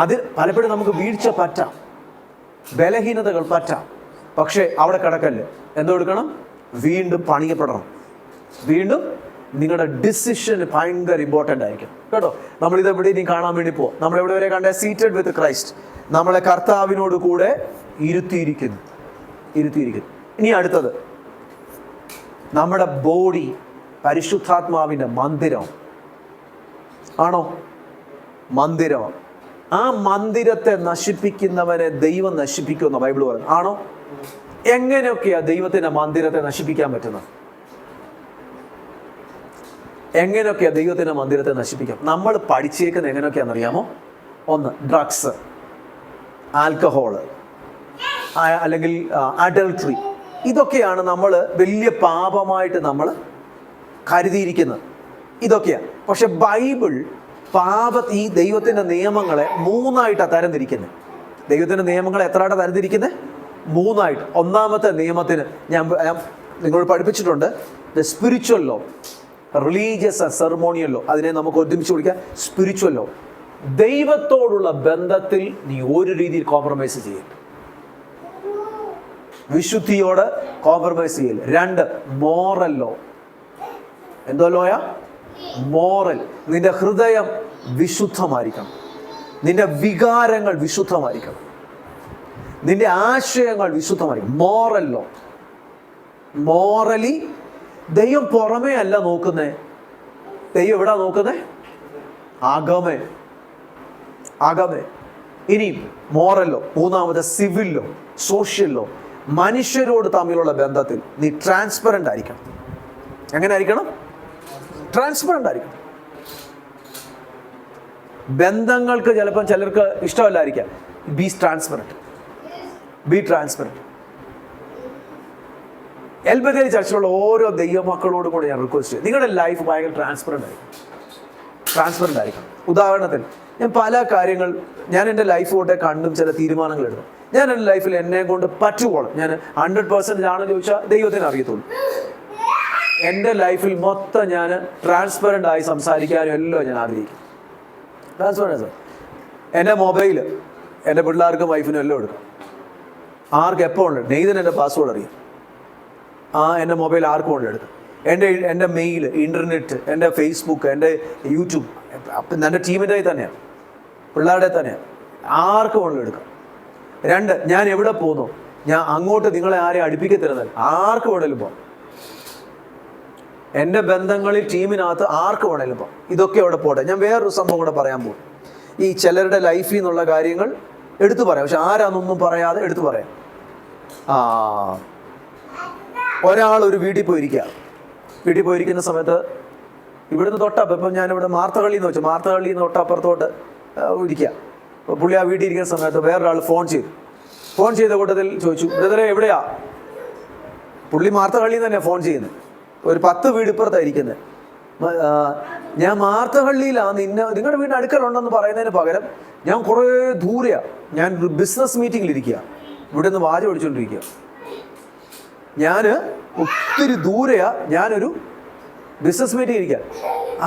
അത് പലപ്പോഴും നമുക്ക് വീഴ്ച പറ്റാം, ബലഹീനതകൾ പറ്റാം. പക്ഷേ അവിടെ കിടക്കല്ലേ, എന്തോ എടുക്കണം? വീണ്ടും പണിയപ്പെടണം. വീണ്ടും നിങ്ങളുടെ ഡിസിഷൻ ഭയങ്കര ഇമ്പോർട്ടൻ്റ് ആയിരിക്കും. കേട്ടോ, നമ്മളിത് എവിടെ ഇനി കാണാൻ വേണ്ടി പോവാം. നമ്മളെവിടെ വരെ കണ്ട സീറ്റഡ് വിത്ത് ക്രൈസ്റ്റ്, നമ്മളെ കർത്താവിനോട് കൂടെ ഇരുത്തിയിരിക്കുന്നു. ഇനി അടുത്തത്, നമ്മുടെ ബോഡി പരിശുദ്ധാത്മാവിൻ്റെ മന്ദിരം ആണോ? മന്ദിരം. ആ മന്ദിരത്തെ നശിപ്പിക്കുന്നവനെ ദൈവം നശിപ്പിക്കുമെന്ന് ബൈബിൾ പറയുന്നു. ആണോ? എങ്ങനെയൊക്കെയാ ദൈവത്തിന്റെ മന്ദിരത്തെ നശിപ്പിക്കാൻ പറ്റുന്നത്? എങ്ങനെയൊക്കെയാ ദൈവത്തിന്റെ മന്ദിരത്തെ നശിപ്പിക്കാം? നമ്മൾ പഠിച്ചേക്കുന്നത് എങ്ങനെയൊക്കെയാണെന്നറിയാമോ? ഒന്ന്, ഡ്രഗ്സ്, ആൽക്കഹോള്, അല്ലെങ്കിൽ അഡൾട്ടറി. ഇതൊക്കെയാണ് നമ്മൾ വലിയ പാപമായിട്ട് നമ്മൾ കരുതിയിരിക്കുന്നത്. ഇതൊക്കെയാണ്. പക്ഷെ ബൈബിൾ ഈ ദൈവത്തിൻ്റെ നിയമങ്ങളെ മൂന്നായിട്ടാണ് തരംതിരിക്കുന്നത്. ദൈവത്തിൻ്റെ നിയമങ്ങളെ എത്രയായിട്ടാണ് തരംതിരിക്കുന്നത്? മൂന്നായിട്ട്. ഒന്നാമത്തെ നിയമത്തിന് ഞാൻ നിങ്ങളോട് പഠിപ്പിച്ചിട്ടുണ്ട്. The spiritual law, religious and ceremonial law, അതിനെ നമുക്ക് ഒരുമിച്ച് വിളിക്കാം സ്പിരിച്വൽ ലോ. ദൈവത്തോടുള്ള ബന്ധത്തിൽ നീ ഒരു രീതിയിൽ കോംപ്രമൈസ് ചെയ്യില്ല. വിശുദ്ധിയോട് കോംപ്രമൈസ് ചെയ്യില്ല. 2, മോറൽ ലോ. എന്തോ ലോയാ? മോറൽ. നിന്റെ ഹൃദയം വിശുദ്ധമായിരിക്കണം, നിന്റെ വികാരങ്ങൾ വിശുദ്ധമായിരിക്കണം, നിന്റെ ആശയങ്ങൾ വിശുദ്ധമായിരിക്കും. Moral law. മോറലി ദൈവം പുറമേ അല്ല നോക്കുന്നേ, ദൈവം എവിടാ നോക്കുന്നേ? അകമേ, അകമേ. ഇനി moral law. 3, civil law, social law. മനുഷ്യരോട് തമ്മിലുള്ള ബന്ധത്തിൽ നീ ട്രാൻസ്പെറൻ്റ് ആയിരിക്കണം. എങ്ങനെ ആയിരിക്കണം? ട്രാൻസ്പെറൻ്റ് ആയിരിക്കണം. ബന്ധങ്ങൾക്ക് ചിലപ്പം ചിലർക്ക് ഇഷ്ടമല്ലായിരിക്കാം. Be transparent, be transparent. എൽബത്തേരി ചർച്ചിലുള്ള ഓരോ ദൈവമക്കളോടും കൂടെ ഞാൻ റിക്വസ്റ്റ് ചെയ്യും, നിങ്ങളുടെ ലൈഫ് ഭയങ്കര ട്രാൻസ്പെറൻ്റ് ആയിരിക്കും, ട്രാൻസ്പെറൻ്റ് ആയിരിക്കും. ഉദാഹരണത്തിന് ഞാൻ പല കാര്യങ്ങൾ ഞാൻ എൻ്റെ ലൈഫ് തൊട്ടേ കണ്ടും ചില തീരുമാനങ്ങൾ എടുക്കും. ഞാൻ എൻ്റെ ലൈഫിൽ എന്നെ കൊണ്ട് പറ്റുവോളം ഞാൻ 100% ആണെന്ന് ചോദിച്ചാൽ ദൈവത്തിന് അറിയത്തുള്ളൂ. എൻ്റെ ലൈഫിൽ മൊത്തം ഞാൻ ട്രാൻസ്പെറൻ്റ് ആയി സംസാരിക്കാനും എല്ലാം ഞാൻ ആഗ്രഹിക്കും. ട്രാൻസ്പെറൻസ്. എൻ്റെ മൊബൈൽ എൻ്റെ പിള്ളേർക്കും വൈഫിനും എല്ലാം എടുക്കും. ആർക്ക് എപ്പോൾ ഉണ്ട്? നെയ്തിന് എൻ്റെ പാസ്വേഡ് അറിയാം. എൻ്റെ മൊബൈൽ ആർക്കും കൊണ്ട് എടുക്കും. എൻ്റെ മെയിൽ, ഇൻ്റർനെറ്റ്, എൻ്റെ ഫേസ്ബുക്ക്, എൻ്റെ യൂട്യൂബ്, അപ്പം എൻ്റെ ടീമിൻ്റെ തന്നെയാണ്, പിള്ളേരുടെ തന്നെയാണ്, ആർക്കും കൊണ്ട് എടുക്കാം. 2, ഞാൻ എവിടെ പോകുന്നു, ഞാൻ അങ്ങോട്ട് നിങ്ങളെ ആരെയും അടുപ്പിക്കത്തരുന്നത്, ആർക്ക് വേണേലും പോകാം. എൻ്റെ ബന്ധങ്ങളിൽ ടീമിനകത്ത് ആർക്ക് വേണേലും പോകാം. ഇതൊക്കെ അവിടെ പോട്ടെ, ഞാൻ വേറൊരു സംഭവം കൂടെ പറയാൻ പോകും. ഈ ചിലരുടെ ലൈഫിൽ നിന്നുള്ള കാര്യങ്ങൾ എടുത്തു പറയാം, പക്ഷെ ആരാന്നൊന്നും പറയാതെ എടുത്തു പറയാം. ഒരാൾ ഒരു വീട്ടിൽ പോയിരിക്കുന്ന സമയത്ത് ഇവിടുന്ന് ഇപ്പം ഞാനിവിടെ മാർത്തഹള്ളി എന്ന് വെച്ചു, മാർത്തഹള്ളിയിൽ നിന്ന് തൊട്ടപ്പുറത്തോട്ട് ഇരിക്കുക. അപ്പോൾ പുള്ളി ആ വീട്ടിൽ ഇരിക്കുന്ന സമയത്ത് വേറൊരാൾ ഫോൺ ചെയ്ത കൂട്ടത്തിൽ ചോദിച്ചു, ബ്രദറെ എവിടെയാ? പുള്ളി മാർത്തഹള്ളിയിൽ നിന്ന് തന്നെയാണ് ഫോൺ ചെയ്യുന്നത്, ഒരു 10 വീട് ഇപ്പുറത്താണ് ഇരിക്കുന്നത്. ഞാൻ മാർത്തഹള്ളിയിലാണ്, നിങ്ങളുടെ വീടിന് അടുക്കലുണ്ടെന്ന് പറയുന്നതിന് പകരം ഞാൻ കുറേ ദൂരെയാണ്, ഞാൻ ഒരു ബിസിനസ് മീറ്റിങ്ങിലിരിക്കുക, ഇവിടെ നിന്ന് വാചം അടിച്ചുകൊണ്ടിരിക്കുക. ഞാൻ ഒത്തിരി ദൂരെയാണ്, ഞാനൊരു ബിസിനസ് മീറ്റിംഗ് ഇരിക്കുക.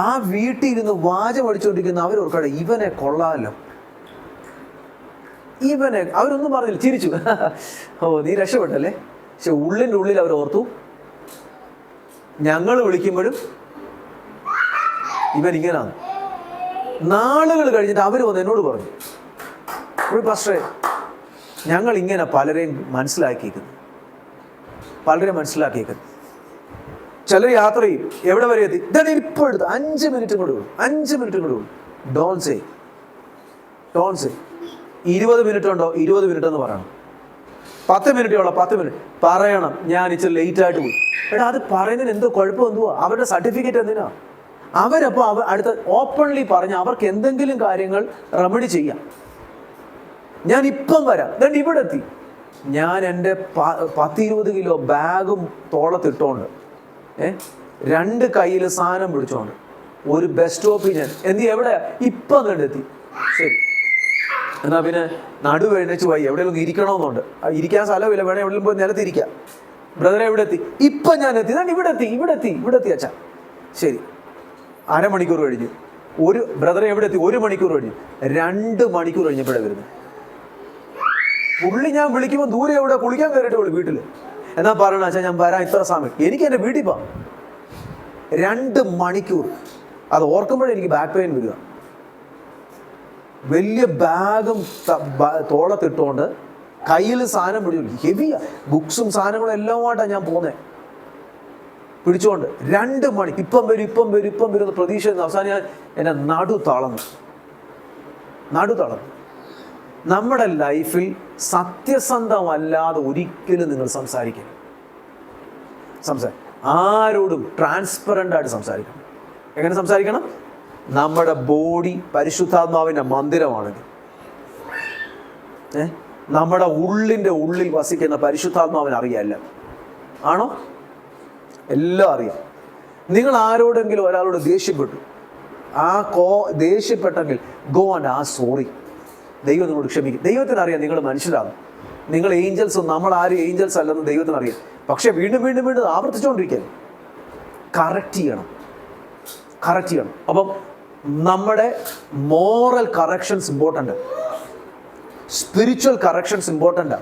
ആ വീട്ടിൽ ഇരുന്ന് വാചം അടിച്ചുകൊണ്ടിരിക്കുന്ന അവരോർക്കടെ ഇവനെ കൊള്ളാമല്ലോ, ഇവനെ. അവരൊന്നും പറഞ്ഞില്ല, ചിരിച്ചു. ഓ നീ രക്ഷപ്പെട്ടല്ലേ. പക്ഷെ ഉള്ളിൻ്റെ ഉള്ളിൽ അവരോർത്തു, ഞങ്ങൾ വിളിക്കുമ്പോഴും ഇവൻ ഇങ്ങനാണ്. നാളുകൾ കഴിഞ്ഞിട്ട് അവർ വന്ന് എന്നോട് പറഞ്ഞു, പക്ഷേ ഞങ്ങൾ ഇങ്ങനെ പലരെയും മനസ്സിലാക്കിയിരിക്കുന്നു. ചിലർ യാത്ര ചെയ്യും, എവിടെ വരെ എത്തി, ഇതാണ് ഇപ്പോൾ എടുത്ത് 5 മിനിറ്റും കൂടെ ഉള്ളൂ. ഡോണ്ട് സേ 20 മിനിറ്റ് ഉണ്ടോ, 20 മിനിറ്റ് എന്ന് പറയണം. 10 മിനിറ്റേ ഉള്ളൂ, 10 മിനിറ്റ് പറയണം. ഞാൻ ഇച്ചിരി ലേറ്റ് ആയിട്ട് പോയി. എടാ അത് പറയുന്നതിന് എന്തോ കുഴപ്പം എന്തുവാ? അവരുടെ സർട്ടിഫിക്കറ്റ് എന്തിനാ? അവരപ്പോൾ അടുത്ത ഓപ്പൺലി പറഞ്ഞ് അവർക്ക് എന്തെങ്കിലും കാര്യങ്ങൾ റെമഡി ചെയ്യാം. ഞാൻ ഇപ്പം വരാം. എന്നിട്ട് ഇവിടെ എത്തി. ഞാൻ എൻ്റെ 10-20 കിലോ ബാഗും തോളത്തിട്ടോണ്ട് 2 കയ്യിൽ സാധനം പിടിച്ചോണ്ട് ഒരു ബസ് സ്റ്റോപ്പിൽ ഞാൻ എവിടെ ഇപ്പം കണ്ടെത്തി. ശരി, എന്നാൽ പിന്നെ നടുവെഴുന്നേച്ച് പോയി എവിടെയെങ്കിലും ഇരിക്കണമെന്നുണ്ട്. ഇരിക്കാൻ സ്ഥലമില്ല, വേണേൽ എവിടെയും പോയി നിലത്തിരിക്കാം. ബ്രദറെ എവിടെ എത്തി? ഇപ്പം ഞാൻ എത്തി. ഞാൻ ഇവിടെ എത്തി അച്ഛാ. ശരി, അരമണിക്കൂർ കഴിഞ്ഞു. ബ്രദറെ എവിടെ എത്തി? 1 മണിക്കൂർ കഴിഞ്ഞു. 2 മണിക്കൂർ കഴിഞ്ഞപ്പോഴേ വരുന്നത്. പുള്ളി ഞാൻ വിളിക്കുമ്പോൾ ദൂരെ എവിടെ കുളിക്കാൻ കയറിയിട്ട് വീട്ടിൽ. എന്നാ പറയണ അച്ഛാ ഞാൻ വരാം ഇത്ര സമയം. എനിക്ക് എൻ്റെ വീട്ടിൽ പോവാം. 2 മണിക്കൂർ. അത് ഓർക്കുമ്പോഴേ എനിക്ക് ബാക്ക് പെയിൻ വരിക. വലിയ ബാഗും തോളത്തിട്ടുകൊണ്ട് കയ്യിൽ സാധനം പിടിച്ചു, ഹെവിയാ, ബുക്സും സാധനങ്ങളും എല്ലാമായിട്ടാണ് ഞാൻ പോകുന്നത് പിടിച്ചുകൊണ്ട്. 2 മണി. ഇപ്പം വരും പ്രതീക്ഷ. അവസാനം ഞാൻ എൻ്റെ നടു തളർന്നു. നമ്മുടെ ലൈഫിൽ സത്യസന്ധമല്ലാതെ ഒരിക്കലും നിങ്ങൾ സംസാരിക്കണം. ആരോടും ട്രാൻസ്പെറൻ്റ് ആയിട്ട് സംസാരിക്കണം. എങ്ങനെ സംസാരിക്കണം? നമ്മുടെ ബോഡി പരിശുദ്ധാത്മാവിൻ്റെ മന്ദിരമാണെങ്കിൽ, നമ്മുടെ ഉള്ളിൻ്റെ ഉള്ളിൽ വസിക്കുന്ന പരിശുദ്ധാത്മാവിന് അറിയാമല്ല, ആണോ? എല്ലാം അറിയാം. നിങ്ങൾ ആരോടെങ്കിലും ഒരാളോട് ദേഷ്യപ്പെട്ടു, ദേഷ്യപ്പെട്ടെങ്കിൽ ഗോ ആൻഡ് ആ സോറി. ദൈവം നിങ്ങളോട് ക്ഷമിക്കും. ദൈവത്തിന് അറിയാം നിങ്ങൾ മനുഷ്യരാണ്, നിങ്ങൾ ഏഞ്ചൽസും നമ്മൾ ആരും ഏഞ്ചൽസ് അല്ലെന്ന് ദൈവത്തിന് അറിയാം. പക്ഷെ വീണ്ടും ആവർത്തിച്ചുകൊണ്ടിരിക്കുക. കറക്റ്റ് ചെയ്യണം. അപ്പം നമ്മുടെ moral corrections important, spiritual corrections important.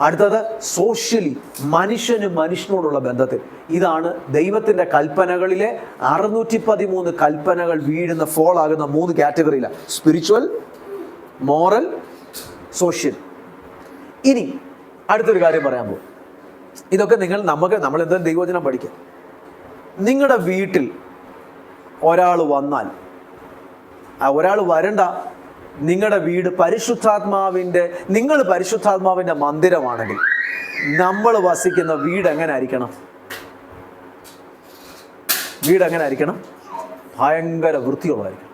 അടുത്തത് സോഷ്യലി, മനുഷ്യനോടുള്ള ബന്ധത്തിൽ. ഇതാണ് ദൈവത്തിൻ്റെ കൽപ്പനകളിലെ 613 കൽപ്പനകൾ വീഴുന്ന ഫോൾ ആകുന്ന 3 കാറ്റഗറിയിലാണ്: സ്പിരിച്വൽ, മോറൽ, സോഷ്യൽ. ഇനി അടുത്തൊരു കാര്യം പറയാൻ പോകും. ഇതൊക്കെ നമ്മൾ എന്തായാലും ദൈവവചനം പഠിക്കാം. നിങ്ങളുടെ വീട്ടിൽ ഒരാൾ വന്നാൽ, ഒരാൾ വരണ്ട, നിങ്ങളുടെ വീട് നിങ്ങൾ പരിശുദ്ധാത്മാവിൻ്റെ മന്ദിരമാണെങ്കിൽ നമ്മൾ വസിക്കുന്ന വീട് എങ്ങനെ ആയിരിക്കണം? ഭയങ്കര വൃത്തിയുള്ളതായിരിക്കണം.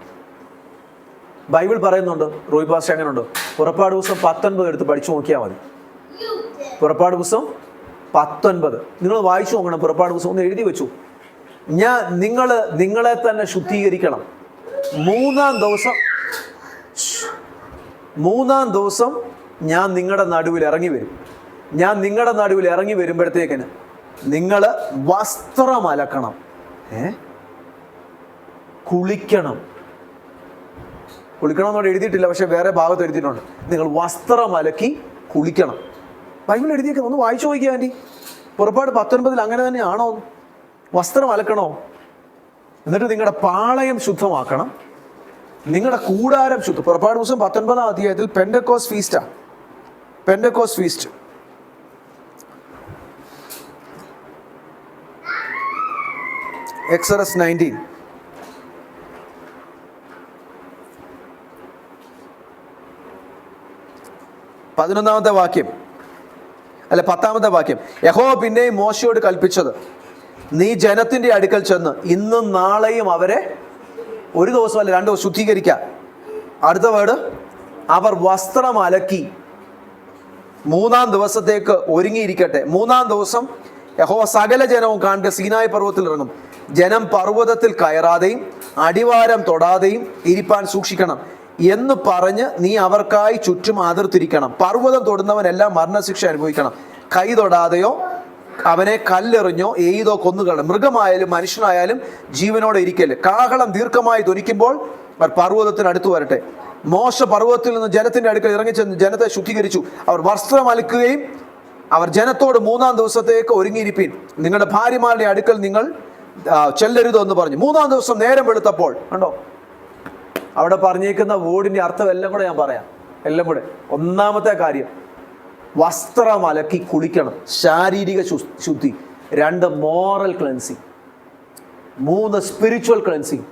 ബൈബിൾ പറയുന്നുണ്ട്, റോയ് പാസ്റ്റർ എങ്ങനെയുണ്ട്? പുറപ്പാട് പുസ്തകം 19 എടുത്ത് പഠിച്ചു നോക്കിയാൽ മതി. പുറപ്പാട് പുസ്തകം 19 നിങ്ങൾ വായിച്ചു നോക്കണം. പുറപ്പാട് പുസ്തകം ഒന്ന് എഴുതി വെച്ചു. നിങ്ങളെ തന്നെ ശുദ്ധീകരിക്കണം. മൂന്നാം ദിവസം ഞാൻ നിങ്ങളുടെ നടുവിൽ ഇറങ്ങി വരും. വരുമ്പോഴത്തേക്കിന് നിങ്ങൾ വസ്ത്രം അലക്കണം, കുളിക്കണം എന്നോട് എഴുതിയിട്ടില്ല, പക്ഷെ വേറെ ഭാഗത്ത് എഴുതിയിട്ടുണ്ട്. നിങ്ങൾ വസ്ത്രം അലക്കി കുളിക്കണം. ബൈബിൾ എഴുതിയേക്കുന്നത് ഒന്ന് വായിച്ചു നോക്കിയാൽ ആൻറ്റി. പുറപ്പാട് 19 അങ്ങനെ തന്നെയാണോ? വസ്ത്രം അലക്കണോ? എന്നിട്ട് നിങ്ങളുടെ പാളയം ശുദ്ധമാക്കണം, നിങ്ങളുടെ കൂടാരം ശുദ്ധം. പുറപ്പാട് ദിവസം 19-ാം അധ്യായത്തിൽ പെന്തക്കോസ്റ്റ് ഫീസ്റ്റ്. എക്സോഡസ് 19. പതിനൊന്നാമത്തെ വാക്യം, 10ാമത്തെ വാക്യം. യഹോവ പിന്നെയും മോശയോട് കൽപ്പിച്ചത്, നീ ജനത്തിന്റെ അടുക്കൽ ചെന്ന് ഇന്നും നാളെയും അവരെ 1 ദിവസമല്ല 2 ദിവസം ശുദ്ധീകരിക്കുക. അടുത്ത വേർഡ്, അവർ വസ്ത്രം അലക്കി 3-ാം ദിവസത്തേക്ക് ഒരുങ്ങിയിരിക്കട്ടെ. 3-ാം ദിവസം യഹോവ സകല ജനവും കാണുക സീനായി പർവ്വതത്തിൽ ഇറങ്ങും. ജനം പർവ്വതത്തിൽ കയറാതെയും അടിവാരം തൊടാതെയും ഇരിപ്പാൻ സൂക്ഷിക്കണം എന്ന് പറഞ്ഞ് നീ അവർക്കായി ചുറ്റും അതിർത്തിരിക്കണം. പർവ്വതം തൊടുന്നവനെല്ലാം മരണശിക്ഷ അനുഭവിക്കണം. കൈ തൊടാതെയോ അവനെ കല്ലെറിഞ്ഞോ എയ്തോ കൊന്നുകളണം. മൃഗമായാലും മനുഷ്യനായാലും ജീവനോടെ ഇരിക്കല്. കാഹളം ദീർഘമായി ധ്വനിക്കുമ്പോൾ അവർ പർവ്വതത്തിന് അടുത്ത് വരട്ടെ. മോശ പർവ്വതത്തിൽ നിന്ന് ജനത്തിന്റെ അടുക്കൽ ഇറങ്ങിച്ചെന്ന് ജനത്തെ ശുദ്ധീകരിച്ചു. അവർ വസ്ത്രം അലക്കുകയും അവർ ജനത്തോട് 3-ാം ദിവസത്തേക്ക് ഒരുങ്ങിയിരിപ്പീൻ. നിങ്ങളുടെ ഭാര്യമാരുടെ അടുക്കൽ നിങ്ങൾ ചെല്ലരുത് എന്ന് പറഞ്ഞു. 3-ാം ദിവസം നേരം വെളുത്തപ്പോൾ, കണ്ടോ അവിടെ പറഞ്ഞേക്കുന്ന വേർഡിന്റെ അർത്ഥം എല്ലാം കൂടെ ഞാൻ പറയാം. എല്ലാം കൂടെ. 1-ാമത്തെ കാര്യം, വസ്ത്രം അലക്കി കുളിക്കണം, ശാരീരിക ശുദ്ധി. 2 മോറൽ ക്ലെൻസിങ്. 3 spiritual cleansing.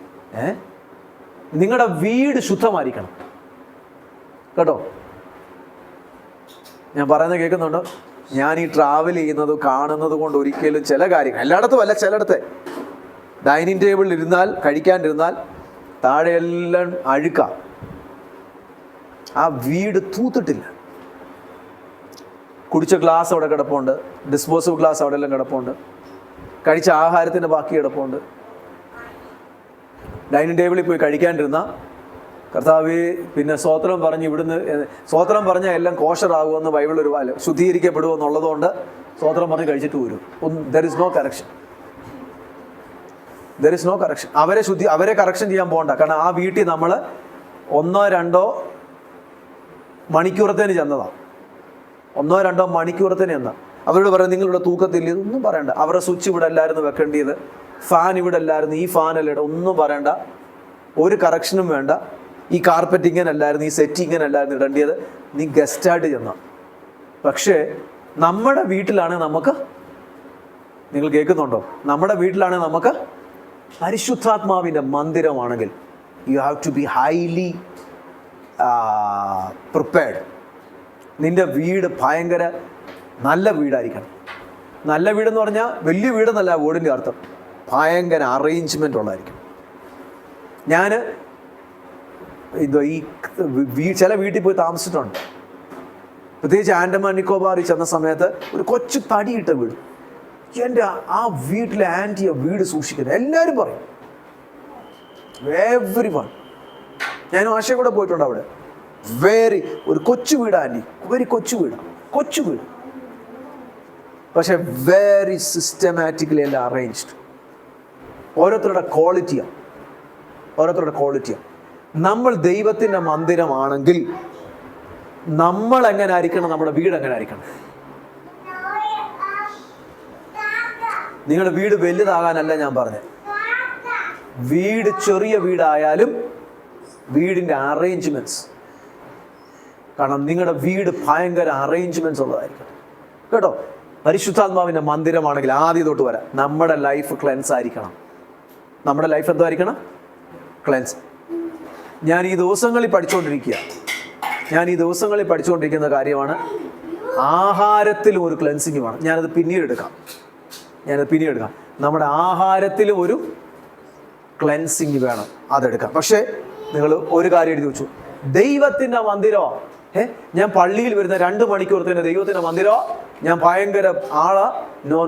നിങ്ങളുടെ വീട് ശുദ്ധമായിരിക്കണം കേട്ടോ. ഞാൻ പറയുന്നത് കേൾക്കുന്നുണ്ടോ? ഞാൻ ഈ ട്രാവൽ ചെയ്യുന്നത് കാണുന്നത് കൊണ്ട് ഒരിക്കലും ചില കാര്യങ്ങൾ, എല്ലായിടത്തും അല്ല, ചിലയിടത്തെ ഡൈനിങ് ടേബിളിൽ ഇരുന്നാൽ, കഴിക്കാണ്ടിരുന്നാൽ താഴെ എല്ലാം അഴുക്ക, ആ വീട് തൂത്തിട്ടില്ല. കുടിച്ച ഗ്ലാസ് അവിടെ കിടപ്പുണ്ട്, ഡിസ്പോസിബിൾ ഗ്ലാസ് അവിടെ എല്ലാം കിടപ്പുണ്ട്, കഴിച്ച ആഹാരത്തിൻ്റെ ബാക്കി കിടപ്പുണ്ട്. ഡൈനിങ് ടേബിളിൽ പോയി കഴിക്കാണ്ടിരുന്ന കർത്താവേ പിന്നെ സ്തോത്രം പറഞ്ഞ് ഇവിടുന്ന് സ്തോത്രം പറഞ്ഞാൽ എല്ലാം കോഷറാകുമെന്ന് ബൈബിൾ ഒരു ശുദ്ധീകരിക്കപ്പെടുമെന്നുള്ളതുകൊണ്ട് സ്തോത്രം പറഞ്ഞ് കഴിച്ചിട്ട് വരും. There is no correction. അവരെ കറക്ഷൻ ചെയ്യാൻ പോകണ്ട. കാരണം ആ വീട്ടിൽ നമ്മൾ 1-2 മണിക്കൂറത്തേന് ചെന്നതാണ്. 1-2 മണിക്കൂറത്തേന് ചെന്ന അവരോട് പറയാം നിങ്ങളിവിടെ തൂക്കത്തില്ല, ഇതൊന്നും പറയണ്ട. അവരുടെ സ്വിച്ച് ഇവിടെ അല്ലായിരുന്നു വെക്കേണ്ടത്, ഫാൻ ഇവിടെ അല്ലായിരുന്നു, ഈ ഫാനല്ല, ഒന്നും പറയണ്ട, ഒരു കറക്ഷനും വേണ്ട. ഈ കാർപ്പറ്റ് ഇങ്ങനെ അല്ലായിരുന്നു, ഈ സെറ്റ് ഇങ്ങനെ അല്ലായിരുന്നു ഇടേണ്ടത്, നീ ഗസ്റ്റായിട്ട് ചെന്ന. പക്ഷേ നമ്മുടെ വീട്ടിലാണെങ്കിൽ നമുക്ക്, നിങ്ങൾ കേൾക്കുന്നുണ്ടോ, നമ്മുടെ വീട്ടിലാണെങ്കിൽ നമുക്ക് പരിശുദ്ധാത്മാവിൻ്റെ മന്ദിരമാണെങ്കിൽ you have to be highly prepared. നിൻ്റെ വീട് ഭയങ്കര നല്ല വീടായിരിക്കണം. നല്ല വീടെന്ന് പറഞ്ഞാൽ വലിയ വീടെന്നല്ല വീടിൻ്റെ അർത്ഥം, ഭയങ്കര അറേഞ്ച്മെൻ്റ് ഉള്ളതായിരിക്കും. ഞാൻ ചില വീട്ടിൽ പോയി താമസിച്ചിട്ടുണ്ട്. പ്രത്യേകിച്ച് ആൻഡമാൻ നിക്കോബാറിൽ ചെന്ന സമയത്ത് ഒരു കൊച്ചു തടിയിട്ട വീട്. എൻ്റെ ആ വീട്ടിലെ ആൻറ്റിയെ വീട് സൂക്ഷിക്കുന്നത് എല്ലാവരും പറയും, എവരി വൺ. ഞാൻ ആശയം കൂടെ പോയിട്ടുണ്ട് അവിടെ. ഒരു കൊച്ചു വീട് ആൻറ്റി, കൊച്ചു വീട്, പക്ഷെ വെരി സിസ്റ്റമാറ്റിക്കലി എല്ലാം അറേഞ്ച്ഡ്. ഓരോരുത്തരുടെ ക്വാളിറ്റിയാണ്. നമ്മൾ ദൈവത്തിൻ്റെ മന്ദിരമാണെങ്കിൽ നമ്മൾ എങ്ങനെ ആയിരിക്കണം, നമ്മുടെ വീട് എങ്ങനെ ആയിരിക്കണം? നിങ്ങളുടെ വീട് വലുതാകാനല്ല ഞാൻ പറഞ്ഞത്. വീട് ചെറിയ വീടായാലും വീടിൻ്റെ അറേഞ്ച്മെന്റ്സ്, കാരണം നിങ്ങളുടെ വീട് ഭയങ്കര അറേഞ്ച്മെന്റ്സ് ഉള്ളതായിരിക്കണം കേട്ടോ. പരിശുദ്ധാത്മാവിൻ്റെ മന്ദിരമാണെങ്കിൽ ആദ്യം തൊട്ട് വരാം, നമ്മുടെ ലൈഫ് ക്ലെൻസ് ആയിരിക്കണം. നമ്മുടെ ലൈഫ് എന്തായിരിക്കണം? ക്ലെൻസ്. ഞാൻ ഈ ദിവസങ്ങളിൽ പഠിച്ചുകൊണ്ടിരിക്കുന്ന കാര്യമാണ് ആഹാരത്തിലും ഒരു ക്ലെൻസിങ് വേണം. ഞാനത് പിന്നീട് എടുക്കാം. നമ്മുടെ ആഹാരത്തിലും ഒരു ക്ലെൻസിങ് വേണം, അതെടുക്കാം. പക്ഷേ നിങ്ങൾ ഒരു കാര്യം എഴുതി വെച്ചു, ദൈവത്തിൻ്റെ മന്ദിരമോ, ഞാൻ പള്ളിയിൽ വരുന്ന 2 മണിക്കൂർ തന്നെ ദൈവത്തിൻ്റെ മന്ദിരമോ, ഞാൻ ഭയങ്കര ആളാ. നോ.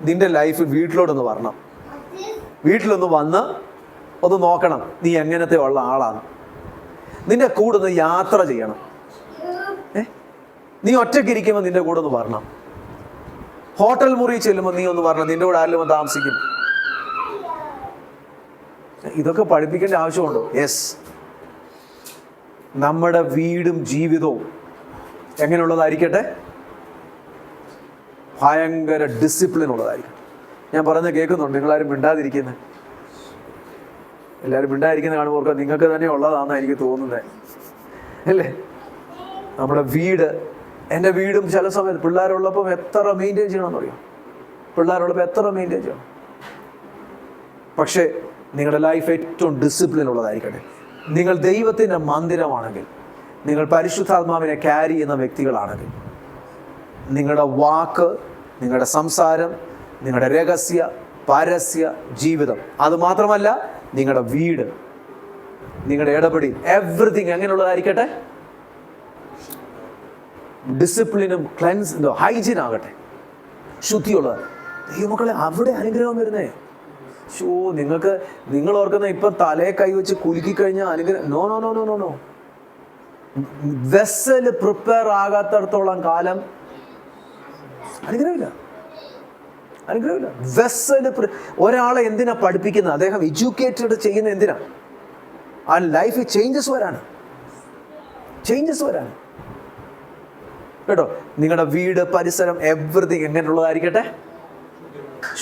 നിന്റെ ലൈഫ് വീട്ടിലോട്ടൊന്ന് വരണം. വീട്ടിലൊന്ന് വന്ന് ഒന്ന് നോക്കണം നീ എങ്ങനത്തെ ഉള്ള ആളാണ്. നിന്റെ കൂടെ ഒന്ന് യാത്ര ചെയ്യണം. നീ ഒറ്റയ്ക്കിരിക്കുമ്പോൾ നിന്റെ കൂടെ ഒന്ന് വരണം. ഹോട്ടൽ മുറി ചെല്ലുമ്പോൾ നീ ഒന്ന് വരണം, നിന്റെ കൂടെ ആരെങ്കിലും താമസിക്കും. ഇതൊക്കെ പഠിപ്പിക്കേണ്ട ആവശ്യമുണ്ടോ? യെസ്. നമ്മുടെ വീടും ജീവിതവും എങ്ങനെയുള്ളതായിരിക്കട്ടെ? ഭയങ്കര ഡിസിപ്ലിൻ ഉള്ളതായിരിക്കും. ഞാൻ പറയുന്നത് കേൾക്കുന്നുണ്ട്, നിങ്ങളാരും മിണ്ടാതിരിക്കുന്നത്. എല്ലാവരും മിണ്ടാതിരിക്കുന്ന കാണുമ്പോൾ നിങ്ങൾക്ക് തന്നെ ഉള്ളതാണെന്നാണ് എനിക്ക് തോന്നുന്നത്, അല്ലേ? നമ്മുടെ വീട്, എൻ്റെ വീടും ചില സമയത്ത് പിള്ളേരുള്ളപ്പം എത്ര മെയിൻറ്റെയിൻ ചെയ്യണമെന്ന് അറിയാം. പക്ഷേ നിങ്ങളുടെ ലൈഫ് ഏറ്റവും ഡിസിപ്ലിൻ ഉള്ളതായിരിക്കട്ടെ. നിങ്ങൾ ദൈവത്തിൻ്റെ മന്ദിരമാണെങ്കിൽ, നിങ്ങൾ പരിശുദ്ധാത്മാവിനെ ക്യാരി ചെയ്യുന്ന വ്യക്തികളാണെങ്കിൽ, നിങ്ങളുടെ വാക്ക്, നിങ്ങളുടെ സംസാരം, നിങ്ങളുടെ രഹസ്യ പരസ്യ ജീവിതം, അതുമാത്രമല്ല നിങ്ങളുടെ വീട്, നിങ്ങളുടെ ഇടപെടി, എവറിത്തിങ് എങ്ങനെയുള്ളതായിരിക്കട്ടെ? ഡിസിപ്ലിനും ക്ലെൻസിനും ഹൈജീൻ ആകട്ടെ, ശുദ്ധിയുള്ളത്. ദൈവമക്കളെ, അവിടെ അനുഗ്രഹം വരുന്നേ. നിങ്ങൾ ഓർക്കുന്ന ഇപ്പം തലയെ കൈവച്ച് കുലുക്കി കഴിഞ്ഞാൽ അനുഗ്രഹം? നോ. വെസല് പ്രിപ്പയർ ആകാത്തടത്തോളം കാലം അനുഗ്രഹമില്ല. വെസല് ഒരാളെ എന്തിനാ പഠിപ്പിക്കുന്നത്? അദ്ദേഹം എഡ്യൂക്കേറ്റഡ് ചെയ്യുന്ന എന്തിനാ? ആ ലൈഫിൽ ചേഞ്ചസ് വരാണ് കേട്ടോ. നിങ്ങളുടെ വീട്, പരിസരം, എവറിത്തിങ് എങ്ങനെയുള്ളതായിരിക്കട്ടെ?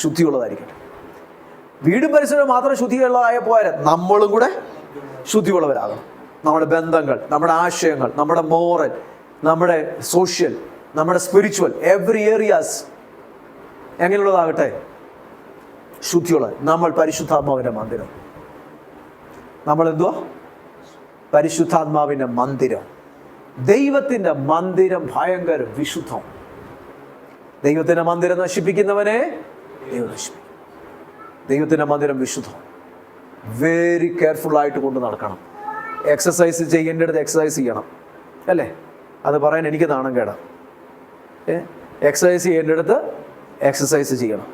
ശുദ്ധിയുള്ളതായിരിക്കട്ടെ. വീടും പരിസരവും മാത്രം ശുദ്ധിയുള്ളതായ പോരാ, നമ്മളും കൂടെ ശുദ്ധിയുള്ളവരാകണം. നമ്മുടെ ബന്ധങ്ങൾ, നമ്മുടെ ആശയങ്ങൾ, നമ്മുടെ മോറൽ, നമ്മുടെ സോഷ്യൽ, നമ്മുടെ സ്പിരിച്വൽ, എവറി ഏരിയാസ് എങ്ങനെയുള്ളതാകട്ടെ? ശുദ്ധിയുള്ളത്. നമ്മൾ പരിശുദ്ധാത്മാവിൻ്റെ മന്ദിരം. നമ്മളെന്തുവാ? പരിശുദ്ധാത്മാവിൻ്റെ മന്ദിരം. ദൈവത്തിൻ്റെ മന്ദിരം ഭയങ്കര വിശുദ്ധം. ദൈവത്തിൻ്റെ മന്ദിരം നശിപ്പിക്കുന്നവനെ ദൈവം നശിപ്പിക്കും. ദൈവത്തിൻ്റെ മന്ദിരം വിശുദ്ധം. വെരി കെയർഫുള്ളായിട്ട് കൊണ്ട് നടക്കണം. എക്സസൈസ് ചെയ്യേണ്ടടുത്ത് എക്സസൈസ് ചെയ്യണം, അല്ലേ? അത് പറയാൻ എനിക്ക് നാണം കേടാ. എക്സസൈസ് ചെയ്യേണ്ടടുത്ത് എക്സസൈസ് ചെയ്യണം.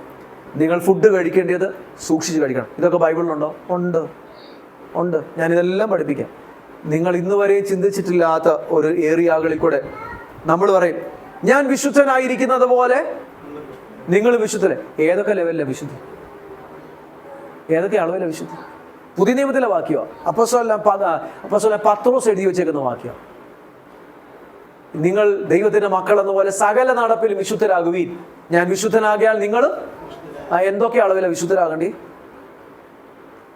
നിങ്ങൾ ഫുഡ് കഴിക്കേണ്ടത് സൂക്ഷിച്ച് കഴിക്കണം. ഇതൊക്കെ ബൈബിളിലുണ്ടോ? ഉണ്ട്. ഞാനിതെല്ലാം പഠിപ്പിക്കാം. നിങ്ങൾ ഇന്ന് വരെ ചിന്തിച്ചിട്ടില്ലാത്ത ഒരു ഏരിയകളിൽ കൂടെ നമ്മൾ പറയും, ഞാൻ വിശുദ്ധനായിരിക്കുന്നത് പോലെ നിങ്ങൾ വിശുദ്ധരെ. ഏതൊക്കെ ലെവലിലെ വിശുദ്ധി? ഏതൊക്കെ അളവിലെ വിശുദ്ധി? പുതിയ നിയമത്തിലെ വാക്യമോ? അപ്പോസ്തലൻ പത്രോസ് എഴുതി വെച്ചേക്കുന്ന വാക്യം. നിങ്ങൾ ദൈവത്തിന്റെ മക്കൾ എന്ന പോലെ സകല നടപ്പിലും വിശുദ്ധരാകുവീൻ. ഞാൻ വിശുദ്ധനാകിയാൽ നിങ്ങൾ എന്തൊക്കെ അളവിലെ വിശുദ്ധരാകേണ്ടി?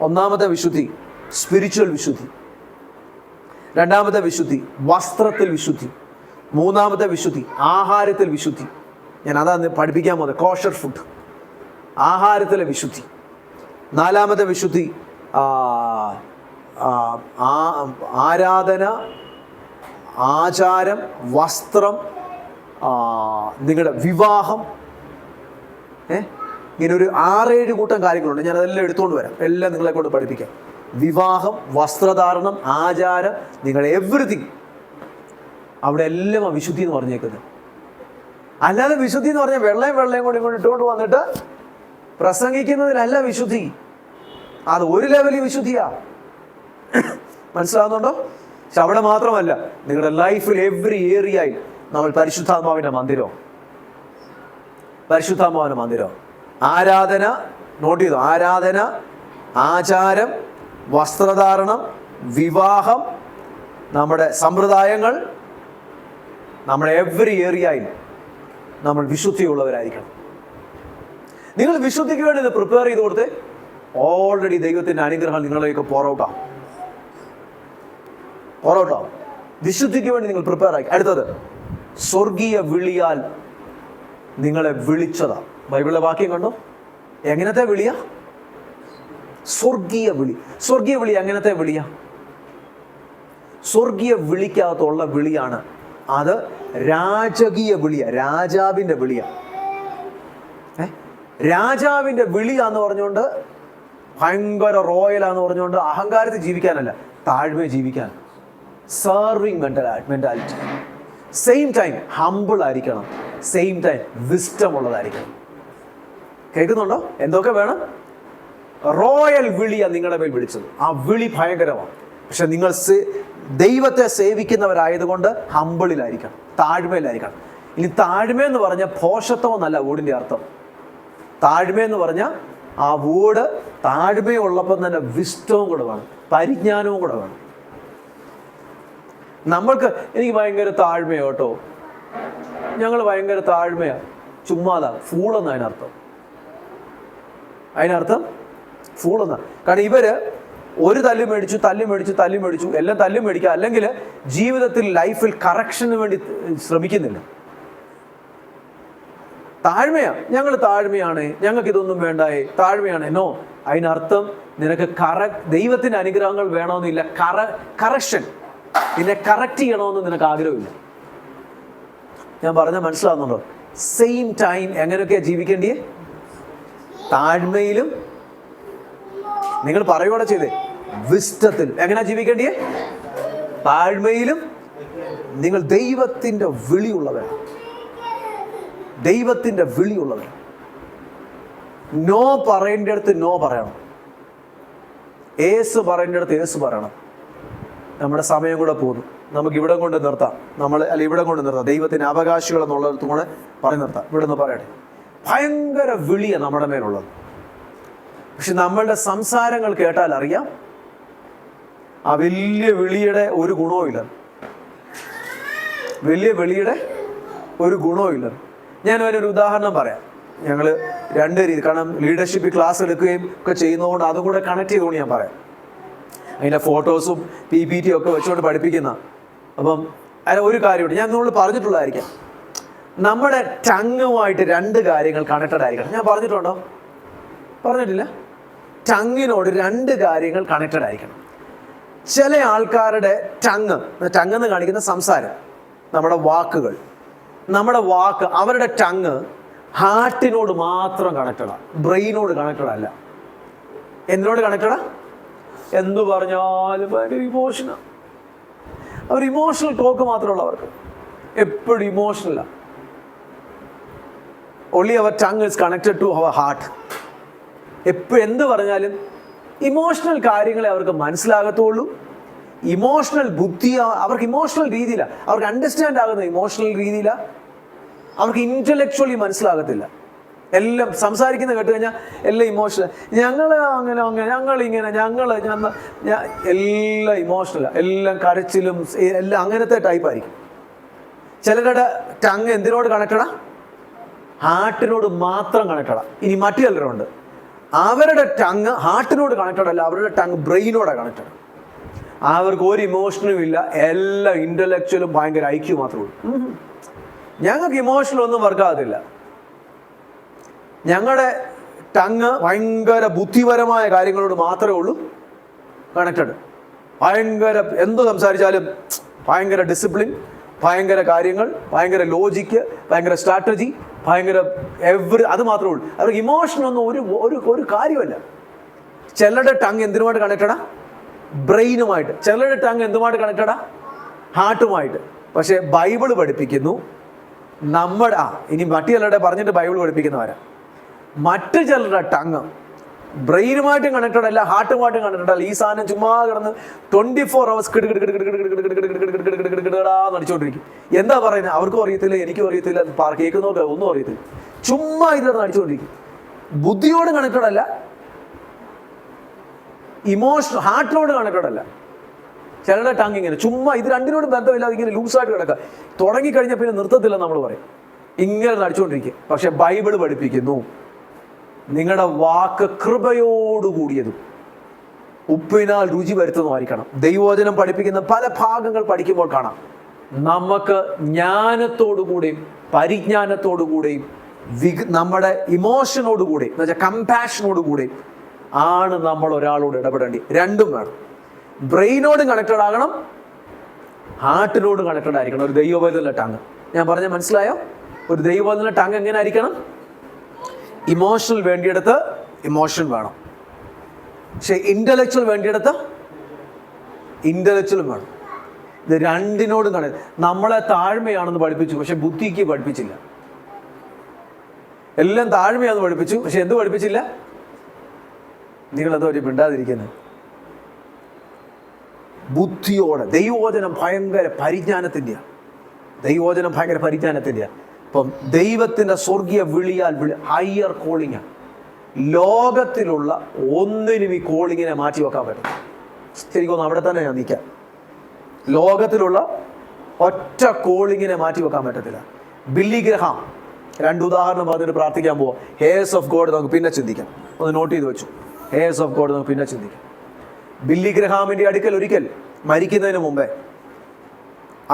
ഒന്നാമത്തെ വിശുദ്ധി സ്പിരിച്വൽ വിശുദ്ധി. രണ്ടാമത്തെ വിശുദ്ധി വസ്ത്രത്തിൽ വിശുദ്ധി. മൂന്നാമത്തെ വിശുദ്ധി ആഹാരത്തിൽ വിശുദ്ധി. ഞാൻ അതാണ് പഠിപ്പിക്കാൻ പോകുന്നത്, കോഷർ ഫുഡ്, ആഹാരത്തിലെ വിശുദ്ധി. നാലാമത്തെ വിശുദ്ധി ആരാധന, ആചാരം, വസ്ത്രം, നിങ്ങളുടെ വിവാഹം. ഇങ്ങനെ ഒരു 6-7 കൂട്ടം കാര്യങ്ങളുണ്ട്. ഞാൻ അതെല്ലാം എടുത്തുകൊണ്ട് വരാം, എല്ലാം നിങ്ങളെ കൊണ്ട് പഠിപ്പിക്കാം. വിവാഹം, വസ്ത്രധാരണം, ആചാരം, നിങ്ങളുടെ എവറിത്തിങ്, അവിടെ എല്ലാം ആ വിശുദ്ധി എന്ന് പറഞ്ഞേക്കുന്നത്. അല്ലാതെ വിശുദ്ധി എന്ന് പറഞ്ഞാൽ വെള്ളയും കൂടി ഇട്ടുകൊണ്ട് വന്നിട്ട് പ്രസംഗിക്കുന്നതിലല്ല വിശുദ്ധി. അത് ഒരു ലെവലിൽ വിശുദ്ധിയാ. മനസ്സിലാവുന്നുണ്ടോ? പക്ഷെ അവിടെ മാത്രമല്ല, നിങ്ങളുടെ ലൈഫിൽ എവറി ഏരിയയിൽ നമ്മൾ പരിശുദ്ധാത്മാവിൻ്റെ മന്ദിരം. ആരാധന, നോട്ട് ചെയ്തു. ആരാധന, ആചാരം, വസ്ത്രധാരണം, വിവാഹം, നമ്മുടെ സമ്പ്രദായങ്ങൾ, നമ്മുടെ എവറി ഏരിയയിൽ നമ്മൾ വിശുദ്ധിയുള്ളവരായിരിക്കണം. നിങ്ങൾ വിശുദ്ധിക്ക് വേണ്ടി ഇത് പ്രിപ്പയർ ചെയ്ത് കൊടുത്ത് ഓൾറെഡി ദൈവത്തിൻ്റെ അനുഗ്രഹം നിങ്ങളിലേക്ക് പോറൗട്ടാവും. വിശുദ്ധിക്ക് വേണ്ടി നിങ്ങൾ പ്രിപ്പയർ ആക്കി. അടുത്തത്, സ്വർഗീയ വിളിയാൽ നിങ്ങളെ വിളിച്ചതാ. ബൈബിളിലെ വാക്യം കണ്ടോ? എങ്ങനത്തെ വിളിയാ? സ്വർഗീയ വിളി. സ്വർഗീയ വിളി എങ്ങനത്തെ വിളിയാ? സ്വർഗീയ വിളിക്കകത്തുള്ള വിളിയാണ്. അത് രാജകീയ വിളിയാ, രാജാവിൻ്റെ വിളിയാ. രാജാവിൻ്റെ വിളിയാന്ന് പറഞ്ഞുകൊണ്ട്, ഭയങ്കര റോയലാന്ന് പറഞ്ഞുകൊണ്ട് അഹങ്കാരത്തിൽ ജീവിക്കാനല്ല, താഴ്മയെ ജീവിക്കാൻ. Serving mentality. Same time humble ആയിരിക്കണം, സെയിം ടൈം വിസ്ഡം ഉള്ളതായിരിക്കണം. കേൾക്കുന്നുണ്ടോ? എന്തൊക്കെ വേണം? റോയൽ വിളിയാണ് നിങ്ങളുടെ മേൽ വിളിച്ചത്. ആ വിളി ഭയങ്കരമാണ്. പക്ഷെ നിങ്ങൾ ദൈവത്തെ സേവിക്കുന്നവരായതുകൊണ്ട് ഹംബിളിലായിരിക്കണം, താഴ്മയിലായിരിക്കണം. ഇനി താഴ്മയെന്ന് പറഞ്ഞാൽ ഭോഷത്വം എന്നല്ല വീടിൻ്റെ അർത്ഥം. താഴ്മയെന്ന് പറഞ്ഞാൽ ആ വീട് താഴ്മയുള്ളപ്പം തന്നെ വിസ്ഡവും കൂടെ വേണം, പരിജ്ഞാനവും കൂടെ വേണം. നമ്മൾക്ക് എനിക്ക് ഭയങ്കര താഴ്മയോ കേട്ടോ, ഞങ്ങൾ ഭയങ്കര താഴ്മയാണ്, ചുമ്മാതാ, ഫൂളെന്ന് അതിനർത്ഥം. ഫൂളെന്ന. കാരണം ഇവര് ഒരു തല്ല് മേടിച്ചു, എല്ലാം തല്ല് മേടിക്കുക, അല്ലെങ്കിൽ ജീവിതത്തിൽ ലൈഫിൽ കറക്ഷന് വേണ്ടി ശ്രമിക്കുന്നില്ല. താഴ്മയാണ്, ഞങ്ങൾ താഴ്മയാണ്, ഞങ്ങൾക്ക് ഇതൊന്നും വേണ്ടായേ, താഴ്മയാണ്. എന്നോ അതിനർത്ഥം നിനക്ക് ദൈവത്തിന്റെ അനുഗ്രഹങ്ങൾ വേണമെന്നില്ല, കറക്ഷൻ, നിന്നെ കറക്റ്റ് ചെയ്യണമെന്ന് നിനക്ക് ആഗ്രഹമില്ല. ഞാൻ പറഞ്ഞാൽ മനസ്സിലാവുന്നുണ്ടോ? Same time എങ്ങനെയൊക്കെയാ ജീവിക്കേണ്ടിയേ? താഴ്മയിലും, നിങ്ങൾ പറയുകയോടെ ചെയ്തേ, വിസ്ഡത്തിൽ. എങ്ങനെയാ ജീവിക്കേണ്ടിയേ? താഴ്മയിലും. നിങ്ങൾ ദൈവത്തിന്റെ വിളിയുള്ളവരാണ്, ദൈവത്തിന്റെ വിളിയുള്ളവർ. നോ പറയേണ്ടടുത്ത് നോ പറയണം, ഏസ് പറയേണ്ടടുത്ത് ഏസ് പറയണം. നമ്മുടെ സമയം കൂടെ പോകുന്നു, നമുക്ക് ഇവിടെ കൊണ്ട് നിർത്താം. ഇവിടെ കൊണ്ട് നിർത്താം. ദൈവത്തിന് അവകാശികൾ എന്നുള്ളിടത്തും കൂടെ പറഞ്ഞു നിർത്താം. ഇവിടെ നിന്ന് പറയട്ടെ, ഭയങ്കര വിളിയാണ് നമ്മുടെ മേലുള്ളത്. പക്ഷെ നമ്മളുടെ സംസാരങ്ങൾ കേട്ടാൽ അറിയാം ആ വലിയ വിളിയുടെ ഒരു ഗുണവും ഇല്ല. വലിയ വിളിയുടെ ഒരു ഗുണവും ഇല്ല. ഞാൻ അതിനൊരു ഉദാഹരണം പറയാം. ഞങ്ങൾ രണ്ട് രീതി, കാരണം ലീഡർഷിപ്പ് ക്ലാസ് എടുക്കുകയും ഒക്കെ ചെയ്യുന്നതുകൊണ്ട് അതും കൂടെ കണക്ട് ചെയ്തുകൊണ്ട് ഞാൻ പറയാം. അതിൻ്റെ ഫോട്ടോസും PPT ഒക്കെ വെച്ചുകൊണ്ട് പഠിപ്പിക്കുന്ന. അപ്പം അതിന് ഒരു കാര്യമുണ്ട്, ഞാൻ നിങ്ങൾ പറഞ്ഞിട്ടുള്ളതായിരിക്കാം. നമ്മുടെ ടങ്ങുമായിട്ട് രണ്ട് കാര്യങ്ങൾ കണക്റ്റഡ് ആയിരിക്കണം. ഞാൻ പറഞ്ഞിട്ടുണ്ടോ? പറഞ്ഞിട്ടില്ല. ടങ്ങിനോട് രണ്ട് കാര്യങ്ങൾ കണക്റ്റഡ് ആയിരിക്കണം. ചില ആൾക്കാരുടെ ടങ്ങെന്ന് കാണിക്കുന്ന സംസാരം, നമ്മുടെ വാക്കുകൾ, അവരുടെ ടങ്ങ് ഹാർട്ടിനോട് മാത്രം കണക്റ്റഡാണ്, ബ്രെയിനോട് കണക്റ്റഡ് അല്ല. എന്തിനോട് കണക്റ്റഡാ? എന്തു പറഞ്ഞാലും ഭയങ്കര ഇമോഷനാണ്. അവർ ഇമോഷണൽ ടോക്ക് മാത്രമുള്ള അവർക്ക്, എപ്പോഴും ഇമോഷണലാണ്. only our tongue is connected to our heart. എപ്പോഴും എന്ത് പറഞ്ഞാലും ഇമോഷണൽ കാര്യങ്ങളെ അവർക്ക് മനസ്സിലാകത്തുള്ളൂ. ഇമോഷണൽ ബുദ്ധി അവർക്ക് ഇമോഷണൽ രീതിയിലാണ്, അവർക്ക് അണ്ടർസ്റ്റാൻഡ് ആകുന്ന ഇമോഷണൽ രീതിയിലാണ്. അവർക്ക് ഇൻ്റലക്ച്വലി മനസ്സിലാകത്തില്ല. എല്ലാം സംസാരിക്കുന്ന കേട്ട് കഴിഞ്ഞാൽ എല്ലാം ഇമോഷണൽ. എല്ലാം ഇമോഷണലാണ്, എല്ലാം കരച്ചിലും എല്ലാം അങ്ങനത്തെ ടൈപ്പായിരിക്കും. ചിലരുടെ ടങ് എന്തിനോട് കണക്റ്റഡാ? ഹാർട്ടിനോട് മാത്രം കണക്റ്റഡാ. ഇനി മറ്റു ചിലരുണ്ട്, അവരുടെ ടങ് ഹാർട്ടിനോട് കണക്റ്റഡ് അല്ല, അവരുടെ ടങ് ബ്രെയിനോടാണ് കണക്റ്റഡ്. അവർക്ക് ഒരു ഇമോഷനും ഇല്ല, എല്ലാം ഇൻ്റലക്ച്വലും ഭയങ്കര ഐക്യു മാത്രമേ ഉള്ളൂ. ഞങ്ങൾക്ക് ഇമോഷണലൊന്നും വർക്കാകത്തില്ല. ഞങ്ങളുടെ ടങ് ഭയങ്കര ബുദ്ധിപരമായ കാര്യങ്ങളോട് മാത്രമേ ഉള്ളൂ കണക്റ്റഡ്. ഭയങ്കര എന്ത് സംസാരിച്ചാലും ഭയങ്കര ഡിസിപ്ലിൻ, ഭയങ്കര കാര്യങ്ങൾ, ഭയങ്കര ലോജിക്ക്, ഭയങ്കര സ്ട്രാറ്റജി, ഭയങ്കര അത് മാത്രമേ ഉള്ളൂ. അവർക്ക് ഇമോഷനൊന്നും ഒരു കാര്യമല്ല. ചിലരുടെ ടങ് എന്തിനുമായിട്ട് കണക്റ്റഡാ? ബ്രെയിനുമായിട്ട്. ചിലരുടെ ടങ് എന്തുമായിട്ട് കണക്റ്റഡാ? ഹാർട്ടുമായിട്ട്. പക്ഷെ ബൈബിള് പഠിപ്പിക്കുന്നു ഇനി മറ്റു ചിലരുടെ പറഞ്ഞിട്ട് ബൈബിൾ പഠിപ്പിക്കുന്നവരാ, മറ്റു ചിലരുടെ ടങ് ബ്രെയിനുമായിട്ടും കണക്റ്റഡ് അല്ല, ഹാർട്ടുമായിട്ടും കണക്റ്റഡ് അല്ല. ഈ സാധനം ചുമ്മാ കിടന്ന് 24 hours അടിച്ചോണ്ടിരിക്കും. എന്താ പറയുന്നത് അവർക്കും അറിയത്തില്ല, എനിക്കും അറിയത്തില്ല, കേൾക്കുന്നവർക്ക് ഒന്നും അറിയത്തില്ല. ചുമ്മാ ഇതിലൊന്ന് അടിച്ചുകൊണ്ടിരിക്കും. ബുദ്ധിയോട് കണക്റ്റഡ് അല്ല, ഇമോഷണൽ ഹാർട്ടിനോട് കണക്റ്റഡ് അല്ല. ചിലരുടെ ടങ് ഇങ്ങനെ ചുമ്മാ ഇത് രണ്ടിനോട് ബന്ധമില്ലാതെ ഇങ്ങനെ ലൂസായിട്ട് കിടക്കുക. തുടങ്ങിക്കഴിഞ്ഞാൽ പിന്നെ നിർത്തത്തില്ലെന്ന് നമ്മൾ പറയും. ഇങ്ങനെ നടിച്ചുകൊണ്ടിരിക്കും. പക്ഷെ ബൈബിള് പഠിപ്പിക്കുന്നു, നിങ്ങളുടെ വാക്ക് കൃപയോടുകൂടിയതും ഉപ്പിനാൽ രുചി വരുത്തുന്നതായിരിക്കണം. ദൈവവചനം പഠിപ്പിക്കുന്ന പല ഭാഗങ്ങൾ പഠിക്കുമ്പോൾ കാണാം, നമുക്ക് ജ്ഞാനത്തോടുകൂടിയും പരിജ്ഞാനത്തോടുകൂടിയും നമ്മുടെ ഇമോഷനോടുകൂടിയും എന്ന് വെച്ചാൽ കമ്പാഷനോടുകൂടിയും ആണ് നമ്മൾ ഒരാളോട് ഇടപെടേണ്ടി. രണ്ടും വേണം. ബ്രെയിനോട് കണക്റ്റഡ് ആകണം, ഹാർട്ടിനോട് കണക്റ്റഡ് ആയിരിക്കണം. ഒരു ദൈവവചന ടങ് ഞാൻ പറഞ്ഞ മനസ്സിലായോ? ഒരു ദൈവവചന ടങ് എങ്ങനെ ആയിരിക്കണം? ഇമോഷണൽ വേണ്ടിയെടുത്ത് ഇമോഷൻ വേണം, പക്ഷെ ഇന്റലക്ച്വൽ വേണ്ടിയെടുത്ത് ഇന്റലക്ച്വലും വേണം. ഇത് രണ്ടിനോടും കണക്ട്. നമ്മളെ താഴ്മയാണെന്ന് പഠിപ്പിച്ചു, പക്ഷെ ബുദ്ധിക്ക് പഠിപ്പിച്ചില്ല. എല്ലാം താഴ്മയാണെന്ന് പഠിപ്പിച്ചു, പക്ഷെ എന്ത് പഠിപ്പിച്ചില്ല? നിങ്ങളെന്തോ ഒരു മിണ്ടാതിരിക്കുന്നത്. ബുദ്ധിയോടെ. ദൈവവചനം ഭയങ്കര പരിജ്ഞാനത്തിൻ്റെയാണ്. ദൈവവചനം ഭയങ്കര പരിജ്ഞാനത്തിൻ്റെയാണ്. ഇപ്പം ദൈവത്തിൻ്റെ സ്വർഗീയ വിളിയാൽ ഹയർ കോളിങ്. ലോകത്തിലുള്ള ഒന്നിനും ഈ കോളിങ്ങിനെ മാറ്റി വെക്കാൻ പറ്റും. ശരിക്കും അവിടെ തന്നെ ഞാൻ നിൽക്കാം. ലോകത്തിലുള്ള ഒറ്റ കോളിങ്ങിനെ മാറ്റി വെക്കാൻ പറ്റത്തില്ല. ബില്ലി ഗ്രഹാം, 2 ഉദാഹരണം പറഞ്ഞിട്ട് പ്രാർത്ഥിക്കാൻ പോവാം. ഹെയർസ് ഓഫ് ഗോഡ് നമുക്ക് പിന്നെ ചിന്തിക്കാം. ഒന്ന് നോട്ട് ചെയ്ത് വെച്ചു. ഹെയർസ് ഓഫ് ഗോഡ് നമുക്ക് പിന്നെ ചിന്തിക്കാം. ബില്ലി ഗ്രഹാമിൻ്റെ അടുക്കൽ ഒരിക്കൽ മരിക്കുന്നതിന് മുമ്പേ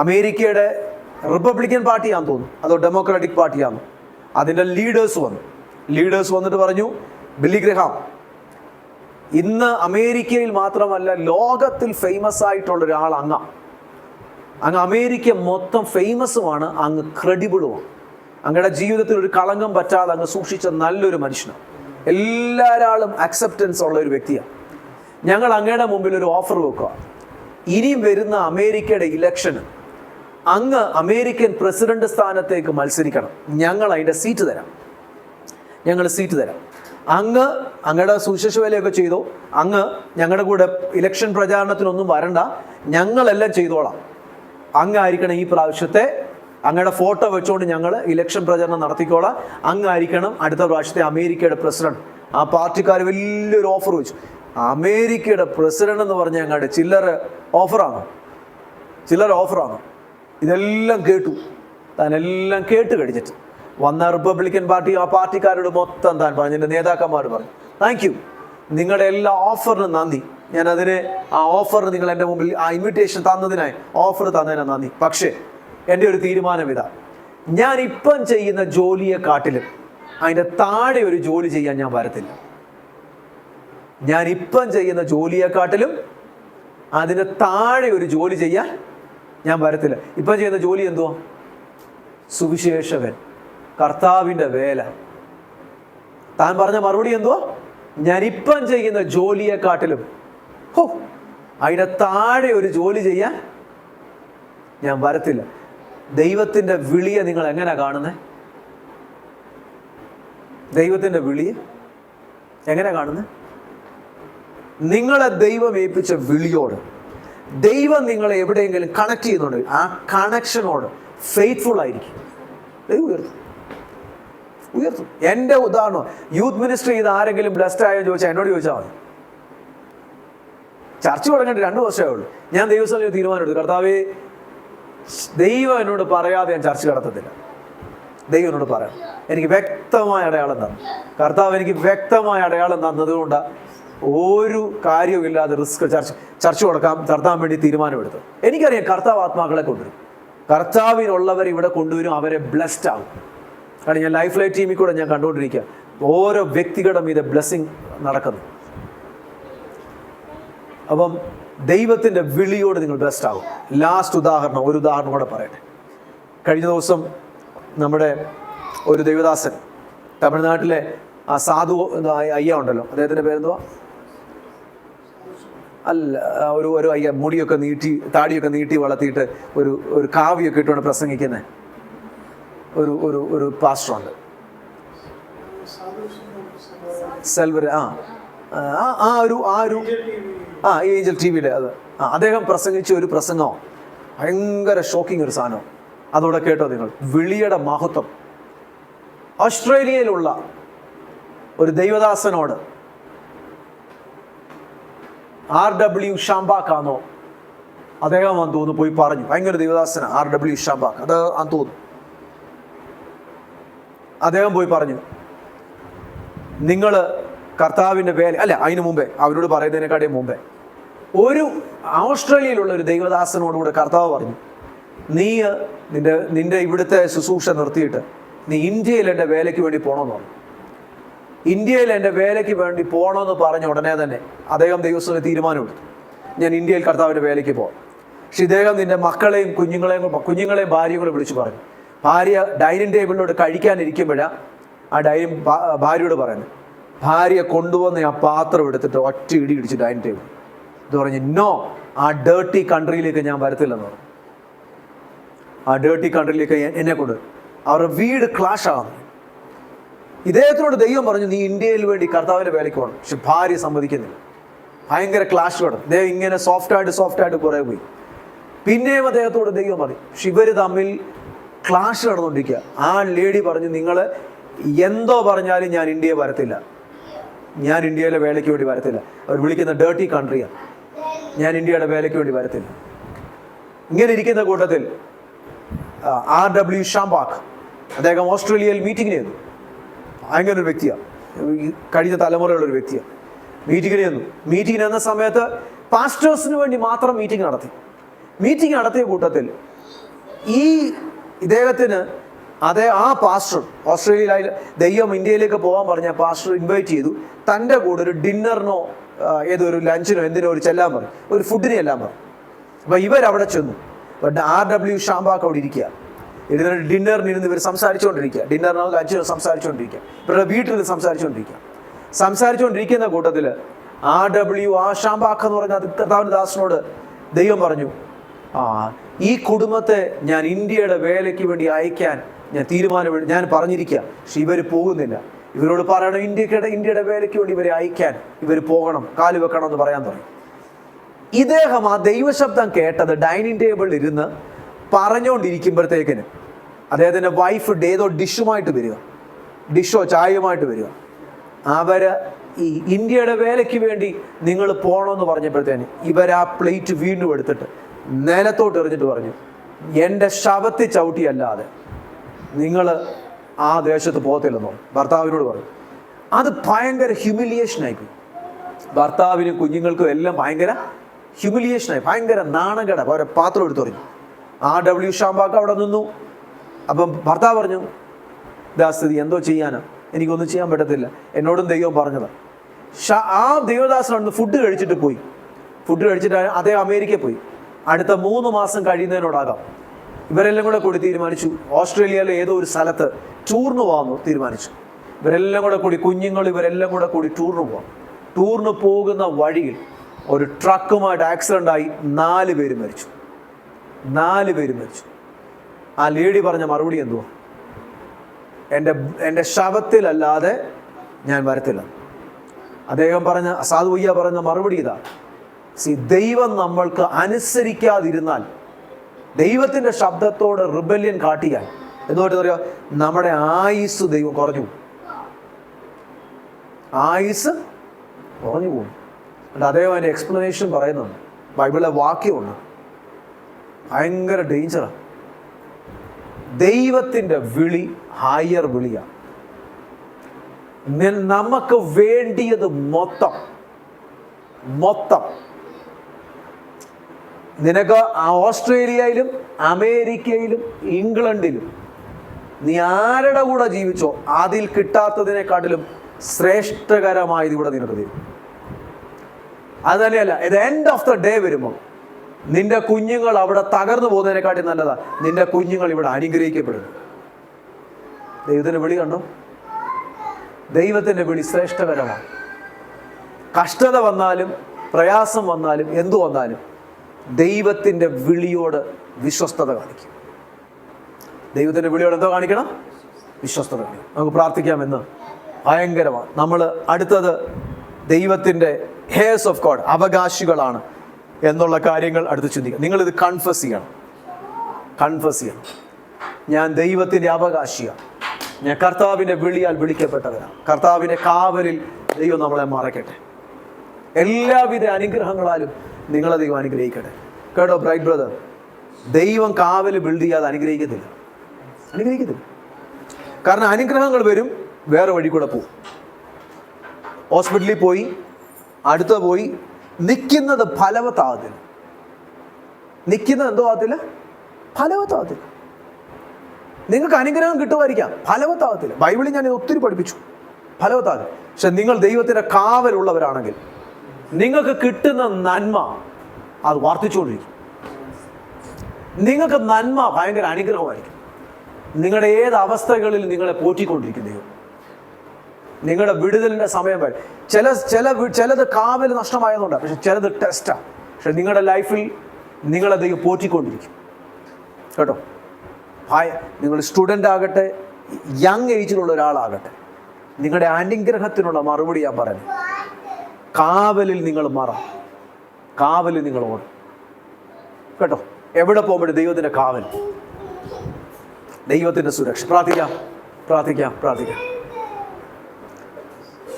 അമേരിക്കയുടെ റിപ്പബ്ലിക്കൻ പാർട്ടിയാണെന്ന് തോന്നുന്നു, അതോ ഡെമോക്രാറ്റിക് പാർട്ടിയാണെന്ന്, അതിൻ്റെ ലീഡേഴ്സ് വന്നിട്ട് പറഞ്ഞു, ബില്ലി ഗ്രഹാം, ഇന്ന് അമേരിക്കയിൽ മാത്രമല്ല ലോകത്തിൽ ഫേമസ് ആയിട്ടുള്ള ഒരാൾ അങ്ങ് അമേരിക്ക മൊത്തം ഫേമസുമാണ്, അങ്ങ് ക്രെഡിബിളുമാണ്. അങ്ങയുടെ ജീവിതത്തിൽ ഒരു കളങ്കം പറ്റാതെ അങ്ങ് സൂക്ഷിച്ച നല്ലൊരു മനുഷ്യനാണ്. എല്ലാവരാളും അക്സെപ്റ്റൻസ് ഉള്ള ഒരു വ്യക്തിയാണ്. ഞങ്ങൾ അങ്ങയുടെ മുമ്പിൽ ഒരു ഓഫർ വെക്കുക. ഇനിയും വരുന്ന അമേരിക്കയുടെ ഇലക്ഷന് അങ്ങ് അമേരിക്കൻ പ്രസിഡന്റ് സ്ഥാനത്തേക്ക് മത്സരിക്കണം. ഞങ്ങൾ അതിൻ്റെ സീറ്റ് തരാം. അങ്ങയുടെ സുവിശേഷ വേലയൊക്കെ ചെയ്തോ, അങ്ങ് ഞങ്ങളുടെ കൂടെ ഇലക്ഷൻ പ്രചാരണത്തിനൊന്നും വരണ്ട, ഞങ്ങളെല്ലാം ചെയ്തോളാം. അങ്ങായിരിക്കണം ഈ പ്രാവശ്യത്തെ, അങ്ങയുടെ ഫോട്ടോ വെച്ചുകൊണ്ട് ഞങ്ങൾ ഇലക്ഷൻ പ്രചരണം നടത്തിക്കോളാം. അങ്ങായിരിക്കണം അടുത്ത പ്രാവശ്യത്തെ അമേരിക്കയുടെ പ്രസിഡന്റ്. ആ പാർട്ടിക്കാർ വലിയൊരു ഓഫർ വെച്ചു. അമേരിക്കയുടെ പ്രസിഡന്റ് എന്ന് പറഞ്ഞാൽ ഞങ്ങളുടെ ചില്ലറ ഓഫറാണോ? ഇതെല്ലാം കേട്ടു. താനെല്ലാം കേട്ട് കഴിഞ്ഞിട്ട് വന്ന റിപ്പബ്ലിക്കൻ പാർട്ടി ആ പാർട്ടിക്കാരോട് മൊത്തം താൻ പറഞ്ഞു, എൻ്റെ നേതാക്കന്മാർ പറഞ്ഞു, താങ്ക് യു, നിങ്ങളുടെ എല്ലാ ഓഫറിനും നന്ദി. ആ ഓഫറിന് നിങ്ങൾ എൻ്റെ മുമ്പിൽ ആ ഇൻവിറ്റേഷൻ തന്നതിനായി, ഓഫർ തന്നതിനായി നന്ദി. പക്ഷേ എൻ്റെ ഒരു തീരുമാനം ഇതാ, ഞാൻ ഇപ്പം ചെയ്യുന്ന ജോലിയെക്കാട്ടിലും അതിൻ്റെ താഴെ ഒരു ജോലി ചെയ്യാൻ ഞാൻ വരത്തില്ല. ഞാനിപ്പം ചെയ്യുന്ന ജോലിയെക്കാട്ടിലും അതിന് താഴെ ഒരു ജോലി ചെയ്യാൻ ഞാൻ വരത്തില്ല. ഇപ്പം ചെയ്യുന്ന ജോലി എന്തുവാ? സുവിശേഷകൻ, കർത്താവിൻ്റെ വേല. താൻ പറഞ്ഞ മറുപടി എന്തുവാ? ഞാനിപ്പം ചെയ്യുന്ന ജോലിയെക്കാട്ടിലും അതിൻ്റെ താഴെ ഒരു ജോലി ചെയ്യാൻ ഞാൻ വരത്തില്ല. ദൈവത്തിൻ്റെ വിളിയെ നിങ്ങൾ എങ്ങനെ കാണുന്നത്? ദൈവത്തിൻ്റെ വിളിയെ എങ്ങനെ കാണുന്നത്? നിങ്ങളെ ദൈവം ഏൽപ്പിച്ച വിളിയോട് ദൈവം നിങ്ങളെ എവിടെയെങ്കിലും കണക്ട് ചെയ്യുന്നുണ്ടെങ്കിൽ ആ കണക്ഷനോട് ഫെയ്ത്ത്ഫുൾ ആയിരിക്കും. ദൈവം ഉയർത്തും. എൻ്റെ ഉദാഹരണം, യൂത്ത് മിനിസ്ട്രി ചെയ്ത് ആരെങ്കിലും ബ്ലെസ്ഡ് ആയോ ചോദിച്ചാൽ എന്നോട് ചോദിച്ചാൽ മതി. ചർച്ച തുടങ്ങിയിട്ട് 2 വർഷമേ ഉള്ളൂ. ഞാൻ ദൈവസ്ഥലം തീരുമാനം എടുത്തു, കർത്താവേ, ദൈവം എന്നോട് പറയാതെ ഞാൻ ചർച്ച നടത്തത്തില്ല. ദൈവം എന്നോട് പറയാം. എനിക്ക് വ്യക്തമായ അടയാളം തന്നു. കർത്താവ് എനിക്ക് വ്യക്തമായ അടയാളം തന്നതുകൊണ്ട് ഒരു കാര്യവുമില്ലാതെ ചർച്ച നടത്താൻ വേണ്ടി തീരുമാനമെടുത്തു. എനിക്കറിയാം കർത്താവ് ആത്മാക്കളെ കൊണ്ടുവരും. കർത്താവിനുള്ളവർ ഇവിടെ കൊണ്ടുവരും, അവരെ ബ്ലെസ്ഡ് ആകും. കാരണം ഞാൻ ലൈഫ് ലൈറ്റ് ടീമിൽ കൂടെ ഞാൻ കണ്ടുകൊണ്ടിരിക്കുക, ഓരോ വ്യക്തികളുടെ മീതെ ബ്ലെസ്സിങ് നടക്കുന്നു. അപ്പം ദൈവത്തിൻ്റെ വിളിയോട് നിങ്ങൾ ബ്ലെസ്ഡ് ആകും. ലാസ്റ്റ് ഒരു ഉദാഹരണം കൂടെ പറയട്ടെ. കഴിഞ്ഞ ദിവസം നമ്മുടെ ഒരു ദൈവദാസൻ, തമിഴ്നാട്ടിലെ ആ സാധു അയ്യ ഉണ്ടല്ലോ, അദ്ദേഹത്തിൻ്റെ പേരെന്തുവാ? അല്ല, ഒരു അയ്യ മുടിയൊക്കെ നീട്ടി താടിയൊക്കെ നീട്ടി വളർത്തിയിട്ട് ഒരു കാവ്യൊക്കെ ഇട്ടുകൊണ്ട് പ്രസംഗിക്കുന്ന ഒരു പാസ്റ്ററുണ്ട്, സെൽവർ. ഏഞ്ചൽ ടി വിയിലെ അത് അദ്ദേഹം പ്രസംഗിച്ച ഒരു പ്രസംഗം ഭയങ്കര ഷോക്കിംഗ് ഒരു സാധനം. അതോടെ കേട്ടോ നിങ്ങൾ. വിളിയുടെ മഹത്വം. ഓസ്ട്രേലിയയിലുള്ള ഒരു ദൈവദാസനോട്, R.W. ഷാംബാക്കാന്നോ അദ്ദേഹം ആണെന്ന് തോന്നുന്നു പോയി പറഞ്ഞു. ഭയങ്കര ദൈവദാസന R.W. ഷാംബാക്ക്, അത് ആണെന്ന് തോന്നുന്നു. അദ്ദേഹം പോയി പറഞ്ഞു, നിങ്ങൾ കർത്താവിൻ്റെ വേല അല്ല, അതിന് മുമ്പേ അവരോട് പറയുന്നതിനെക്കാട്ടിയും മുമ്പേ ഒരു ഓസ്ട്രേലിയയിലുള്ള ഒരു ദൈവദാസനോടുകൂടെ കർത്താവ് പറഞ്ഞു, നീ നിന്റെ ഇവിടുത്തെ ശുശ്രൂഷ നിർത്തിയിട്ട് നീ ഇന്ത്യയിൽ എൻ്റെ വേലയ്ക്ക് വേണ്ടി പോകണമെന്ന് പറഞ്ഞു. ഇന്ത്യയിൽ എൻ്റെ വേലയ്ക്ക് വേണ്ടി പോകണമെന്ന് പറഞ്ഞ ഉടനെ തന്നെ അദ്ദേഹം ദൈവസ്ഥന് തീരുമാനമെടുത്തു, ഞാൻ ഇന്ത്യയിൽ കർത്താവിൻ്റെ വേലയ്ക്ക് പോകാം. പക്ഷെ ഇദ്ദേഹം നിന്റെ മക്കളെയും കുഞ്ഞുങ്ങളെയും ഭാര്യകളെ വിളിച്ചു പറഞ്ഞു. ഭാര്യ ഡൈനിങ് ടേബിളിലോട്ട് കഴിക്കാനിരിക്കുമ്പോഴാണ് ഭാര്യയോട് പറയുന്നത്, ഭാര്യ കൊണ്ടുവന്ന് ആ പാത്രം എടുത്തിട്ട് ഒറ്റ ഇടി ഇടിച്ച് ഡൈനിങ് ടേബിൾ. ഇത് പറഞ്ഞു, നോ, ആ ഡേർട്ടി കൺട്രിയിലേക്ക് ഞാൻ വരത്തില്ലെന്ന് പറഞ്ഞു. ആ ഡേർട്ടി കൺട്രിയിലേക്ക് എന്നെ കൊണ്ട് അവരുടെ വീട് ക്ലാഷ് ആകുന്നു. ഇദ്ദേഹത്തിനോട് ദൈവം പറഞ്ഞു, നീ ഇന്ത്യയിൽ വേണ്ടി കർത്താവിൻ്റെ വേലയ്ക്ക് പോകണം. പക്ഷെ ഭാര്യ സമ്മതിക്കുന്നില്ല. ഭയങ്കര ക്ലാഷ് വേണം. അദ്ദേഹം ഇങ്ങനെ സോഫ്റ്റായിട്ട് കുറേ പോയി. പിന്നെയും അദ്ദേഹത്തോട് ദൈവം പറഞ്ഞു. പക്ഷെ ഇവർ തമ്മിൽ ക്ലാഷ് നടന്നുകൊണ്ടിരിക്കുക. ആ ലേഡി പറഞ്ഞു, നിങ്ങൾ എന്തോ പറഞ്ഞാലും ഞാൻ ഇന്ത്യയെ വരത്തില്ല, ഞാൻ ഇന്ത്യയിലെ വേലയ്ക്ക് വേണ്ടി വരത്തില്ല. അവർ വിളിക്കുന്ന ഡേർട്ടി കൺട്രിയാണ്, ഞാൻ ഇന്ത്യയുടെ വേലയ്ക്ക് വേണ്ടി വരത്തില്ല. ഇങ്ങനെ ഇരിക്കുന്ന കൂട്ടത്തിൽ R.W. ഷാംബാക്ക് അദ്ദേഹം ഓസ്ട്രേലിയയിൽ മീറ്റിങ്ങിന് ചെന്നു. ഭയങ്കര ഒരു വ്യക്തിയാണ്, കഴിഞ്ഞ തലമുറയുള്ള ഒരു വ്യക്തിയാണ്. മീറ്റിങ്ങിന് എന്ന സമയത്ത് പാസ്റ്റേഴ്സിന് വേണ്ടി മാത്രം മീറ്റിംഗ് നടത്തിയ കൂട്ടത്തിൽ ഇദ്ദേഹത്തിന് ആ പാസ്റ്റർ ഓസ്ട്രേലിയയിൽ ദൈവം ഇന്ത്യയിലേക്ക് പോകാൻ പറഞ്ഞ പാസ്റ്റർ ഇൻവൈറ്റ് ചെയ്തു. തൻ്റെ കൂടെ ഒരു ഡിന്നറിനോ ഏതൊരു ലഞ്ചിനോ എന്തിനോ ഒരു ചെല്ലാൻ പറഞ്ഞു, ഒരു ഫുഡിന് ചെല്ലാൻ പറഞ്ഞു. അപ്പോൾ ഇവരവിടെ ചെന്നു. R.W. ഷാംബാക്ക് അവിടെ ഇരിക്കുക. ഇരുന്നിട്ട് ഡിന്നറിനിരുന്ന് ഇവർ ഡിന്നറിനോ ലഞ്ചിനോ സംസാരിച്ചുകൊണ്ടിരിക്കുക. ഇവരുടെ വീട്ടിൽ സംസാരിച്ചുകൊണ്ടിരിക്കുന്ന കൂട്ടത്തിൽ R.W. ഷാംബാക്ക് എന്ന് പറഞ്ഞ കർത്താവിൻ്റെ ദാസനോട് ദൈവം പറഞ്ഞു, ഈ കുടുംബത്തെ ഞാൻ ഇന്ത്യയുടെ വേലയ്ക്ക് വേണ്ടി അയക്കാൻ ഞാൻ പറഞ്ഞിരിക്കുക. പക്ഷെ ഇവർ പോകുന്നില്ല. ഇവരോട് പറയണം, ഇന്ത്യയുടെ വേലയ്ക്ക് വേണ്ടി ഇവരെ അയക്കാൻ ഇവർ പോകണം, കാല് വെക്കണം എന്ന് പറയാൻ തുടങ്ങി. ഇദ്ദേഹം ആ ദൈവശബ്ദം കേട്ടത് ഡൈനിങ് ടേബിളിൽ ഇരുന്ന് പറഞ്ഞുകൊണ്ടിരിക്കുമ്പോഴത്തേക്കിന് അദ്ദേഹത്തിൻ്റെ വൈഫ് ഏതോ ഡിഷോ ചായയുമായിട്ട് വരിക. അവര് ഈ ഇന്ത്യയുടെ വേലയ്ക്ക് വേണ്ടി നിങ്ങൾ പോകണമെന്ന് പറഞ്ഞപ്പോഴത്തേന് ഇവർ ആ പ്ലേറ്റ് വീണ്ടും എടുത്തിട്ട് നിലത്തോട്ട് എറിഞ്ഞിട്ട് പറഞ്ഞു, എൻ്റെ ശവത്തിൽ ചവിട്ടിയല്ലാതെ നിങ്ങൾ ആ ദേശത്ത് പോകത്തില്ലെന്നോ ഭർത്താവിനോട് പറഞ്ഞു. അത് ഭയങ്കര ഹ്യൂമിലിയേഷനായിപ്പോയി. ഭർത്താവിനും കുഞ്ഞുങ്ങൾക്കും എല്ലാം ഭയങ്കര ഹ്യൂമിലിയേഷനായി, ഭയങ്കര നാണകേട. അവരെ പാത്രം എടുത്തെറിഞ്ഞു. R.W. ഷാംബാക്ക് അവിടെ നിന്നു. അപ്പം ഭർത്താവ് പറഞ്ഞു, ദാസ്ഥിതി എന്തോ ചെയ്യാനാ, എനിക്കൊന്നും ചെയ്യാൻ പറ്റത്തില്ല, എന്നോടും ദൈവം പറഞ്ഞതാണ്. ആ ദൈവദാസൻ ഫുഡ് കഴിച്ചിട്ട് അദ്ദേഹം അമേരിക്കയിൽ പോയി. അടുത്ത 3 മാസം കഴിയുന്നതിനോടാകാം ഇവരെല്ലാം കൂടെ കൂടി തീരുമാനിച്ചു ഓസ്ട്രേലിയയിലെ ഏതോ ഒരു സ്ഥലത്ത് ടൂറിന് പോകാമെന്ന് തീരുമാനിച്ചു. ഇവരെല്ലാം കൂടെ കൂടി ഇവരെല്ലാം കൂടെ കൂടി ടൂറിന് പോകുന്ന വഴിയിൽ ഒരു ട്രക്കുമായിട്ട് ആക്സിഡൻ്റ് ആയി 4 പേര് മരിച്ചു. ആ ലേഡി പറഞ്ഞ മറുപടി എന്തുവാ, എൻ്റെ ശവത്തിലല്ലാതെ ഞാൻ വരത്തില്ല. അദ്ദേഹം സാധുവയ്യ പറഞ്ഞ മറുപടി ഇതാ, ദൈവം നമ്മൾക്ക് അനുസരിക്കാതിരുന്നാൽ, ദൈവത്തിൻ്റെ ശബ്ദത്തോട് റിബല്യൻ കാട്ടിയാൽ എന്തുകൊണ്ട് പറയുക, നമ്മുടെ ആയുസ് ദൈവം കുറഞ്ഞു പോകും. അദ്ദേഹം അതിൻ്റെ എക്സ്പ്ലനേഷൻ പറയുന്നുണ്ട്, ബൈബിളിലെ വാക്യമുണ്ട്. ഭയങ്കര ഡേഞ്ചറാണ്. ദൈവത്തിൻ്റെ വിളി ഹയർ വിളിയാണ്. നമുക്ക് വേണ്ടിയത് മൊത്തം നിനക്ക് ഓസ്ട്രേലിയയിലും അമേരിക്കയിലും ഇംഗ്ലണ്ടിലും നീ ആരുടെ കൂടെ ജീവിച്ചോ അതിൽ കിട്ടാത്തതിനെക്കാട്ടിലും ശ്രേഷ്ഠകരമായത് ഇവിടെ നിനക്ക് തരും. അത് തന്നെയല്ല, ഇത് എൻഡ് ഓഫ് ദ ഡേ വരുമ്പോൾ നിന്റെ കുഞ്ഞുങ്ങൾ അവിടെ തകർന്നു പോകുന്നതിനെക്കാട്ടി നല്ലതാ നിന്റെ കുഞ്ഞുങ്ങൾ ഇവിടെ അനുഗ്രഹിക്കപ്പെടുന്നു. ദൈവത്തിൻ്റെ വിളി കണ്ടോ? ദൈവത്തിൻ്റെ വിളി ശ്രേഷ്ഠകരമാണ്. കഷ്ടത വന്നാലും പ്രയാസം വന്നാലും എന്തു വന്നാലും ദൈവത്തിൻ്റെ വിളിയോട് വിശ്വസ്തത കാണിക്കും. ദൈവത്തിൻ്റെ വിളിയോട് എന്തോ കാണിക്കണം? വിശ്വസ്തത കാണിക്കണം. നമുക്ക് പ്രാർത്ഥിക്കാമെന്ന് ഭയങ്കരമാണ്. നമ്മൾ അടുത്തത് ദൈവത്തിൻ്റെ ഹെയർസ് ഓഫ് ഗോഡ്, അവകാശികളാണ് എന്നുള്ള കാര്യങ്ങൾ അടുത്ത് ചിന്തിക്കുക. നിങ്ങളിത് കൺഫസ് ചെയ്യണം. ഞാൻ ദൈവത്തിൻ്റെ അവകാശിയാണ്, ഞാൻ കർത്താവിൻ്റെ വിളിയാൽ വിളിക്കപ്പെട്ടവരാണ്. കർത്താവിൻ്റെ കാവലിൽ ദൈവം നമ്മളെ മറയ്ക്കട്ടെ. എല്ലാവിധ അനുഗ്രഹങ്ങളാലും നിങ്ങളെ ദൈവം അനുഗ്രഹിക്കട്ടെ. കേട്ടോ ബ്രൈറ്റ് ബ്രദർ, ദൈവം കാവൽ ബിൽഡ് ചെയ്യാതെ അനുഗ്രഹിക്കത്തില്ല. കാരണം അനുഗ്രഹങ്ങൾ വരും, വേറെ വഴി കൂടെ പോകും. ഹോസ്പിറ്റലിൽ പോയി, അടുത്ത പോയി, നിൽക്കുന്നത് ഫലവത്താകത്തില്ല. നിൽക്കുന്നത് എന്തോ ആകത്തില്ല, ഫലവത്താകത്തില്ല. നിങ്ങൾക്ക് അനുഗ്രഹം കിട്ടുമായിരിക്കാം, ഫലവത്താകത്തില്ല. ബൈബിളിൽ ഞാൻ ഇത് ഒത്തിരി പഠിപ്പിച്ചു, ഫലവത്താകത്തില്ല. പക്ഷെ നിങ്ങൾ ദൈവത്തിൻ്റെ കാവലുള്ളവരാണെങ്കിൽ നിങ്ങൾക്ക് കിട്ടുന്ന നന്മ അത് വർദ്ധിച്ചുകൊണ്ടിരിക്കും. നിങ്ങൾക്ക് നന്മ ഭയങ്കര അനുഗ്രഹമായിരിക്കും. നിങ്ങളുടെ ഏത് അവസ്ഥകളിൽ നിങ്ങളെ പോറ്റിക്കൊണ്ടിരിക്കും ദൈവം. നിങ്ങളുടെ വിടുതലിൻ്റെ സമയം വരെ ചിലത് കാവൽ നഷ്ടമായതുകൊണ്ടാണ്, പക്ഷെ ചിലത് ടെസ്റ്റാണ്. പക്ഷെ നിങ്ങളുടെ ലൈഫിൽ നിങ്ങളെ ദൈവം പോറ്റിക്കൊണ്ടിരിക്കും കേട്ടോ. നിങ്ങൾ സ്റ്റുഡൻ്റ് ആകട്ടെ, യങ് ഏജിലുള്ള ഒരാളാകട്ടെ, നിങ്ങളുടെ അനുഗ്രഹത്തിനുള്ള മറുപടി ഞാൻ പറഞ്ഞു. കാവലിൽ നിങ്ങൾ കാവലിൽ നിങ്ങൾ ഓടും കേട്ടോ. എവിടെ പോകുമ്പോഴും ദൈവത്തിൻ്റെ കാവൽ, ദൈവത്തിൻ്റെ സുരക്ഷ. പ്രാർത്ഥിക്കാം.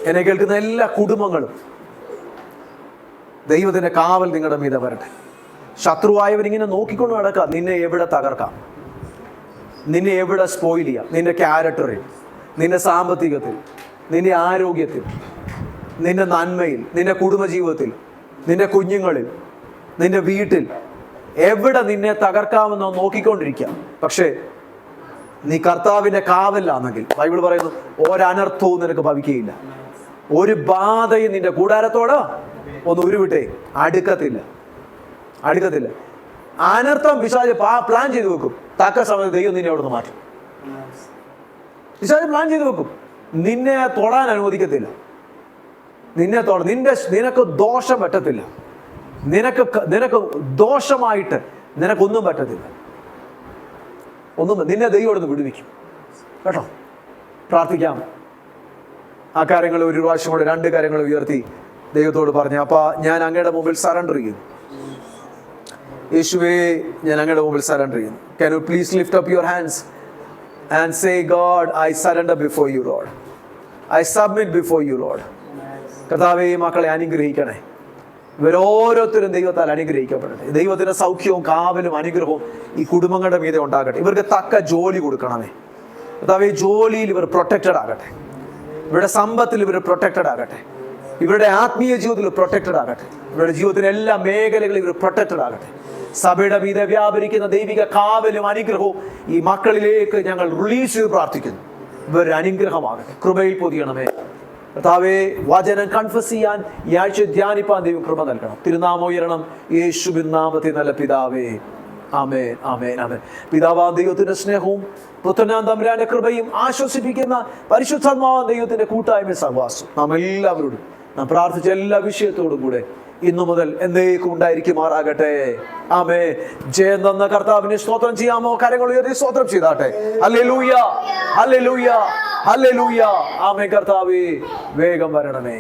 എന്നെ കേൾക്കുന്ന എല്ലാ കുടുംബങ്ങളും ദൈവത്തിൻ്റെ കാവൽ നിങ്ങളുടെ മീതെ വരട്ടെ. ശത്രുവായവരിങ്ങനെ നോക്കിക്കൊണ്ട് നടക്കാം, നിന്നെ എവിടെ തകർക്കാം, നിന്നെ എവിടെ സ്പോയിൽ ചെയ്യാം. നിന്റെ ക്യാരക്ടറിൽ, നിന്റെ സാമ്പത്തികത്തിൽ, നിന്റെ ആരോഗ്യത്തിൽ, നിന്റെ നന്മയിൽ, നിന്റെ കുടുംബജീവിതത്തിൽ, നിന്റെ കുഞ്ഞുങ്ങളിൽ, നിന്റെ വീട്ടിൽ, എവിടെ നിന്നെ തകർക്കാമെന്നോ നോക്കിക്കൊണ്ടിരിക്കാം. പക്ഷേ നീ കർത്താവിൻ്റെ കാവലിലാണെങ്കിൽ ബൈബിൾ പറയുന്നു ഒരനർത്ഥവും നിനക്ക് ഭവിക്കുകയില്ല. ഒരു ബാധയും നിന്റെ കൂടാരത്തോട് ഒന്ന് ഉരുവിട്ടേ അടുക്കത്തില്ല. അനർത്ഥം പിശാച് പ്ലാൻ ചെയ്ത് വെക്കും, തക്ക സമയത്ത് ദൈവം നിന്നെ അവിടുന്ന് മാറ്റും. പിശാച് പ്ലാൻ ചെയ്ത് വെക്കും, നിന്നെ തൊടാൻ അനുവദിക്കത്തില്ല. നിനക്ക് ദോഷം പറ്റത്തില്ല. നിനക്ക് ദോഷമായിട്ട് നിനക്കൊന്നും പറ്റത്തില്ല. നിന്നെ ദൈവം അവിടുന്ന് വിടുവിക്കും കേട്ടോ. പ്രാർത്ഥിക്കാം. ആ കാര്യങ്ങൾ ഒരു പ്രാവശ്യം കൂടെ 2 കാര്യങ്ങൾ ഉയർത്തി ദൈവത്തോട് പറഞ്ഞു. അപ്പാ, ഞാൻ അങ്ങയുടെ മുമ്പിൽ സറണ്ടർ ചെയ്യുന്നു. യേശുവേ, ഞാൻ അങ്ങയുടെ മുമ്പിൽ സറണ്ടർ ചെയ്യുന്നു. Can you please lift up your hands and say, God, I surrender before you, Lord. I submit before you, Lord. കർത്താവേ, മക്കളെ അനുഗ്രഹിക്കണേ. ഇവരോരോരുത്തരും ദൈവത്താൽ അനുഗ്രഹിക്കപ്പെടട്ടെ. ദൈവത്തിൻ്റെ സൗഖ്യവും കാവലും അനുഗ്രഹവും ഈ കുടുംബങ്ങളുടെ മീതെ ഉണ്ടാകട്ടെ. ഇവർക്ക് തക്ക ജോലി കൊടുക്കണമേ കർത്താവേ. ജോലിയിൽ ഇവർ പ്രൊട്ടക്റ്റഡ് ആകട്ടെ. ഇവരുടെ സമ്പത്തിൽ ഇവർ പ്രൊട്ടക്റ്റഡ് ആകട്ടെ. ഇവരുടെ ആത്മീയ ജീവിതത്തിൽ പ്രൊട്ടക്റ്റഡ് ആകട്ടെ. ഇവരുടെ ജീവിതത്തിലെ എല്ലാ മേഖലകളിലും ഇവർ പ്രൊട്ടക്റ്റഡ് ആകട്ടെ. സഭയുടെ മീതെ വ്യാപരിക്കുന്ന ദൈവിക കാവലും അനുഗ്രഹവും ഈ മക്കളിലേക്ക് ഞങ്ങൾ റിലീസ് ചെയ്ത് പ്രാർത്ഥിക്കുന്നു. ഇവർ അനുഗ്രഹമാകട്ടെ. കൃപയിൽ പൊതിയണമേ കർത്താവേ. വചനം കൺഫസ് ചെയ്യാൻ ഈ ആഴ്ച ധ്യാനിപ്പാൻ ദൈവം കൃപ നൽകണം. തിരുനാമം ഉയരണം. യേശുവിൻ നാമത്തിൽ നല്ല പിതാവേ, ആമേൻ, ആമേൻ, ആമേൻ. പിതാവാം ദൈവത്തിന്റെ സ്നേഹവും പുത്രനാം തമ്പുരാന്റെ കൃപയും ആശ്വസിപ്പിക്കുന്ന പരിശുദ്ധാത്മാവാം ദൈവത്തിന്റെ കൂട്ടായ്മ സഹവാസം നാം എല്ലാവരോടും നാം പ്രാർത്ഥിച്ച എല്ലാ വിഷയത്തോടും കൂടെ ഇന്നു മുതൽ എന്നേക്കും ഉണ്ടായിരിക്കുമാറാകട്ടെ. ആമേ. ജയം തന്ന കർത്താവിനെ സ്തോത്രം ചെയ്യാമോ? കരങ്ങൾ ഉയർത്തി സ്തോത്രം ചെയ്താട്ടെ. Hallelujah, hallelujah, hallelujah. ആമേൻ. കർത്താവേ, വേഗം വരണമേ.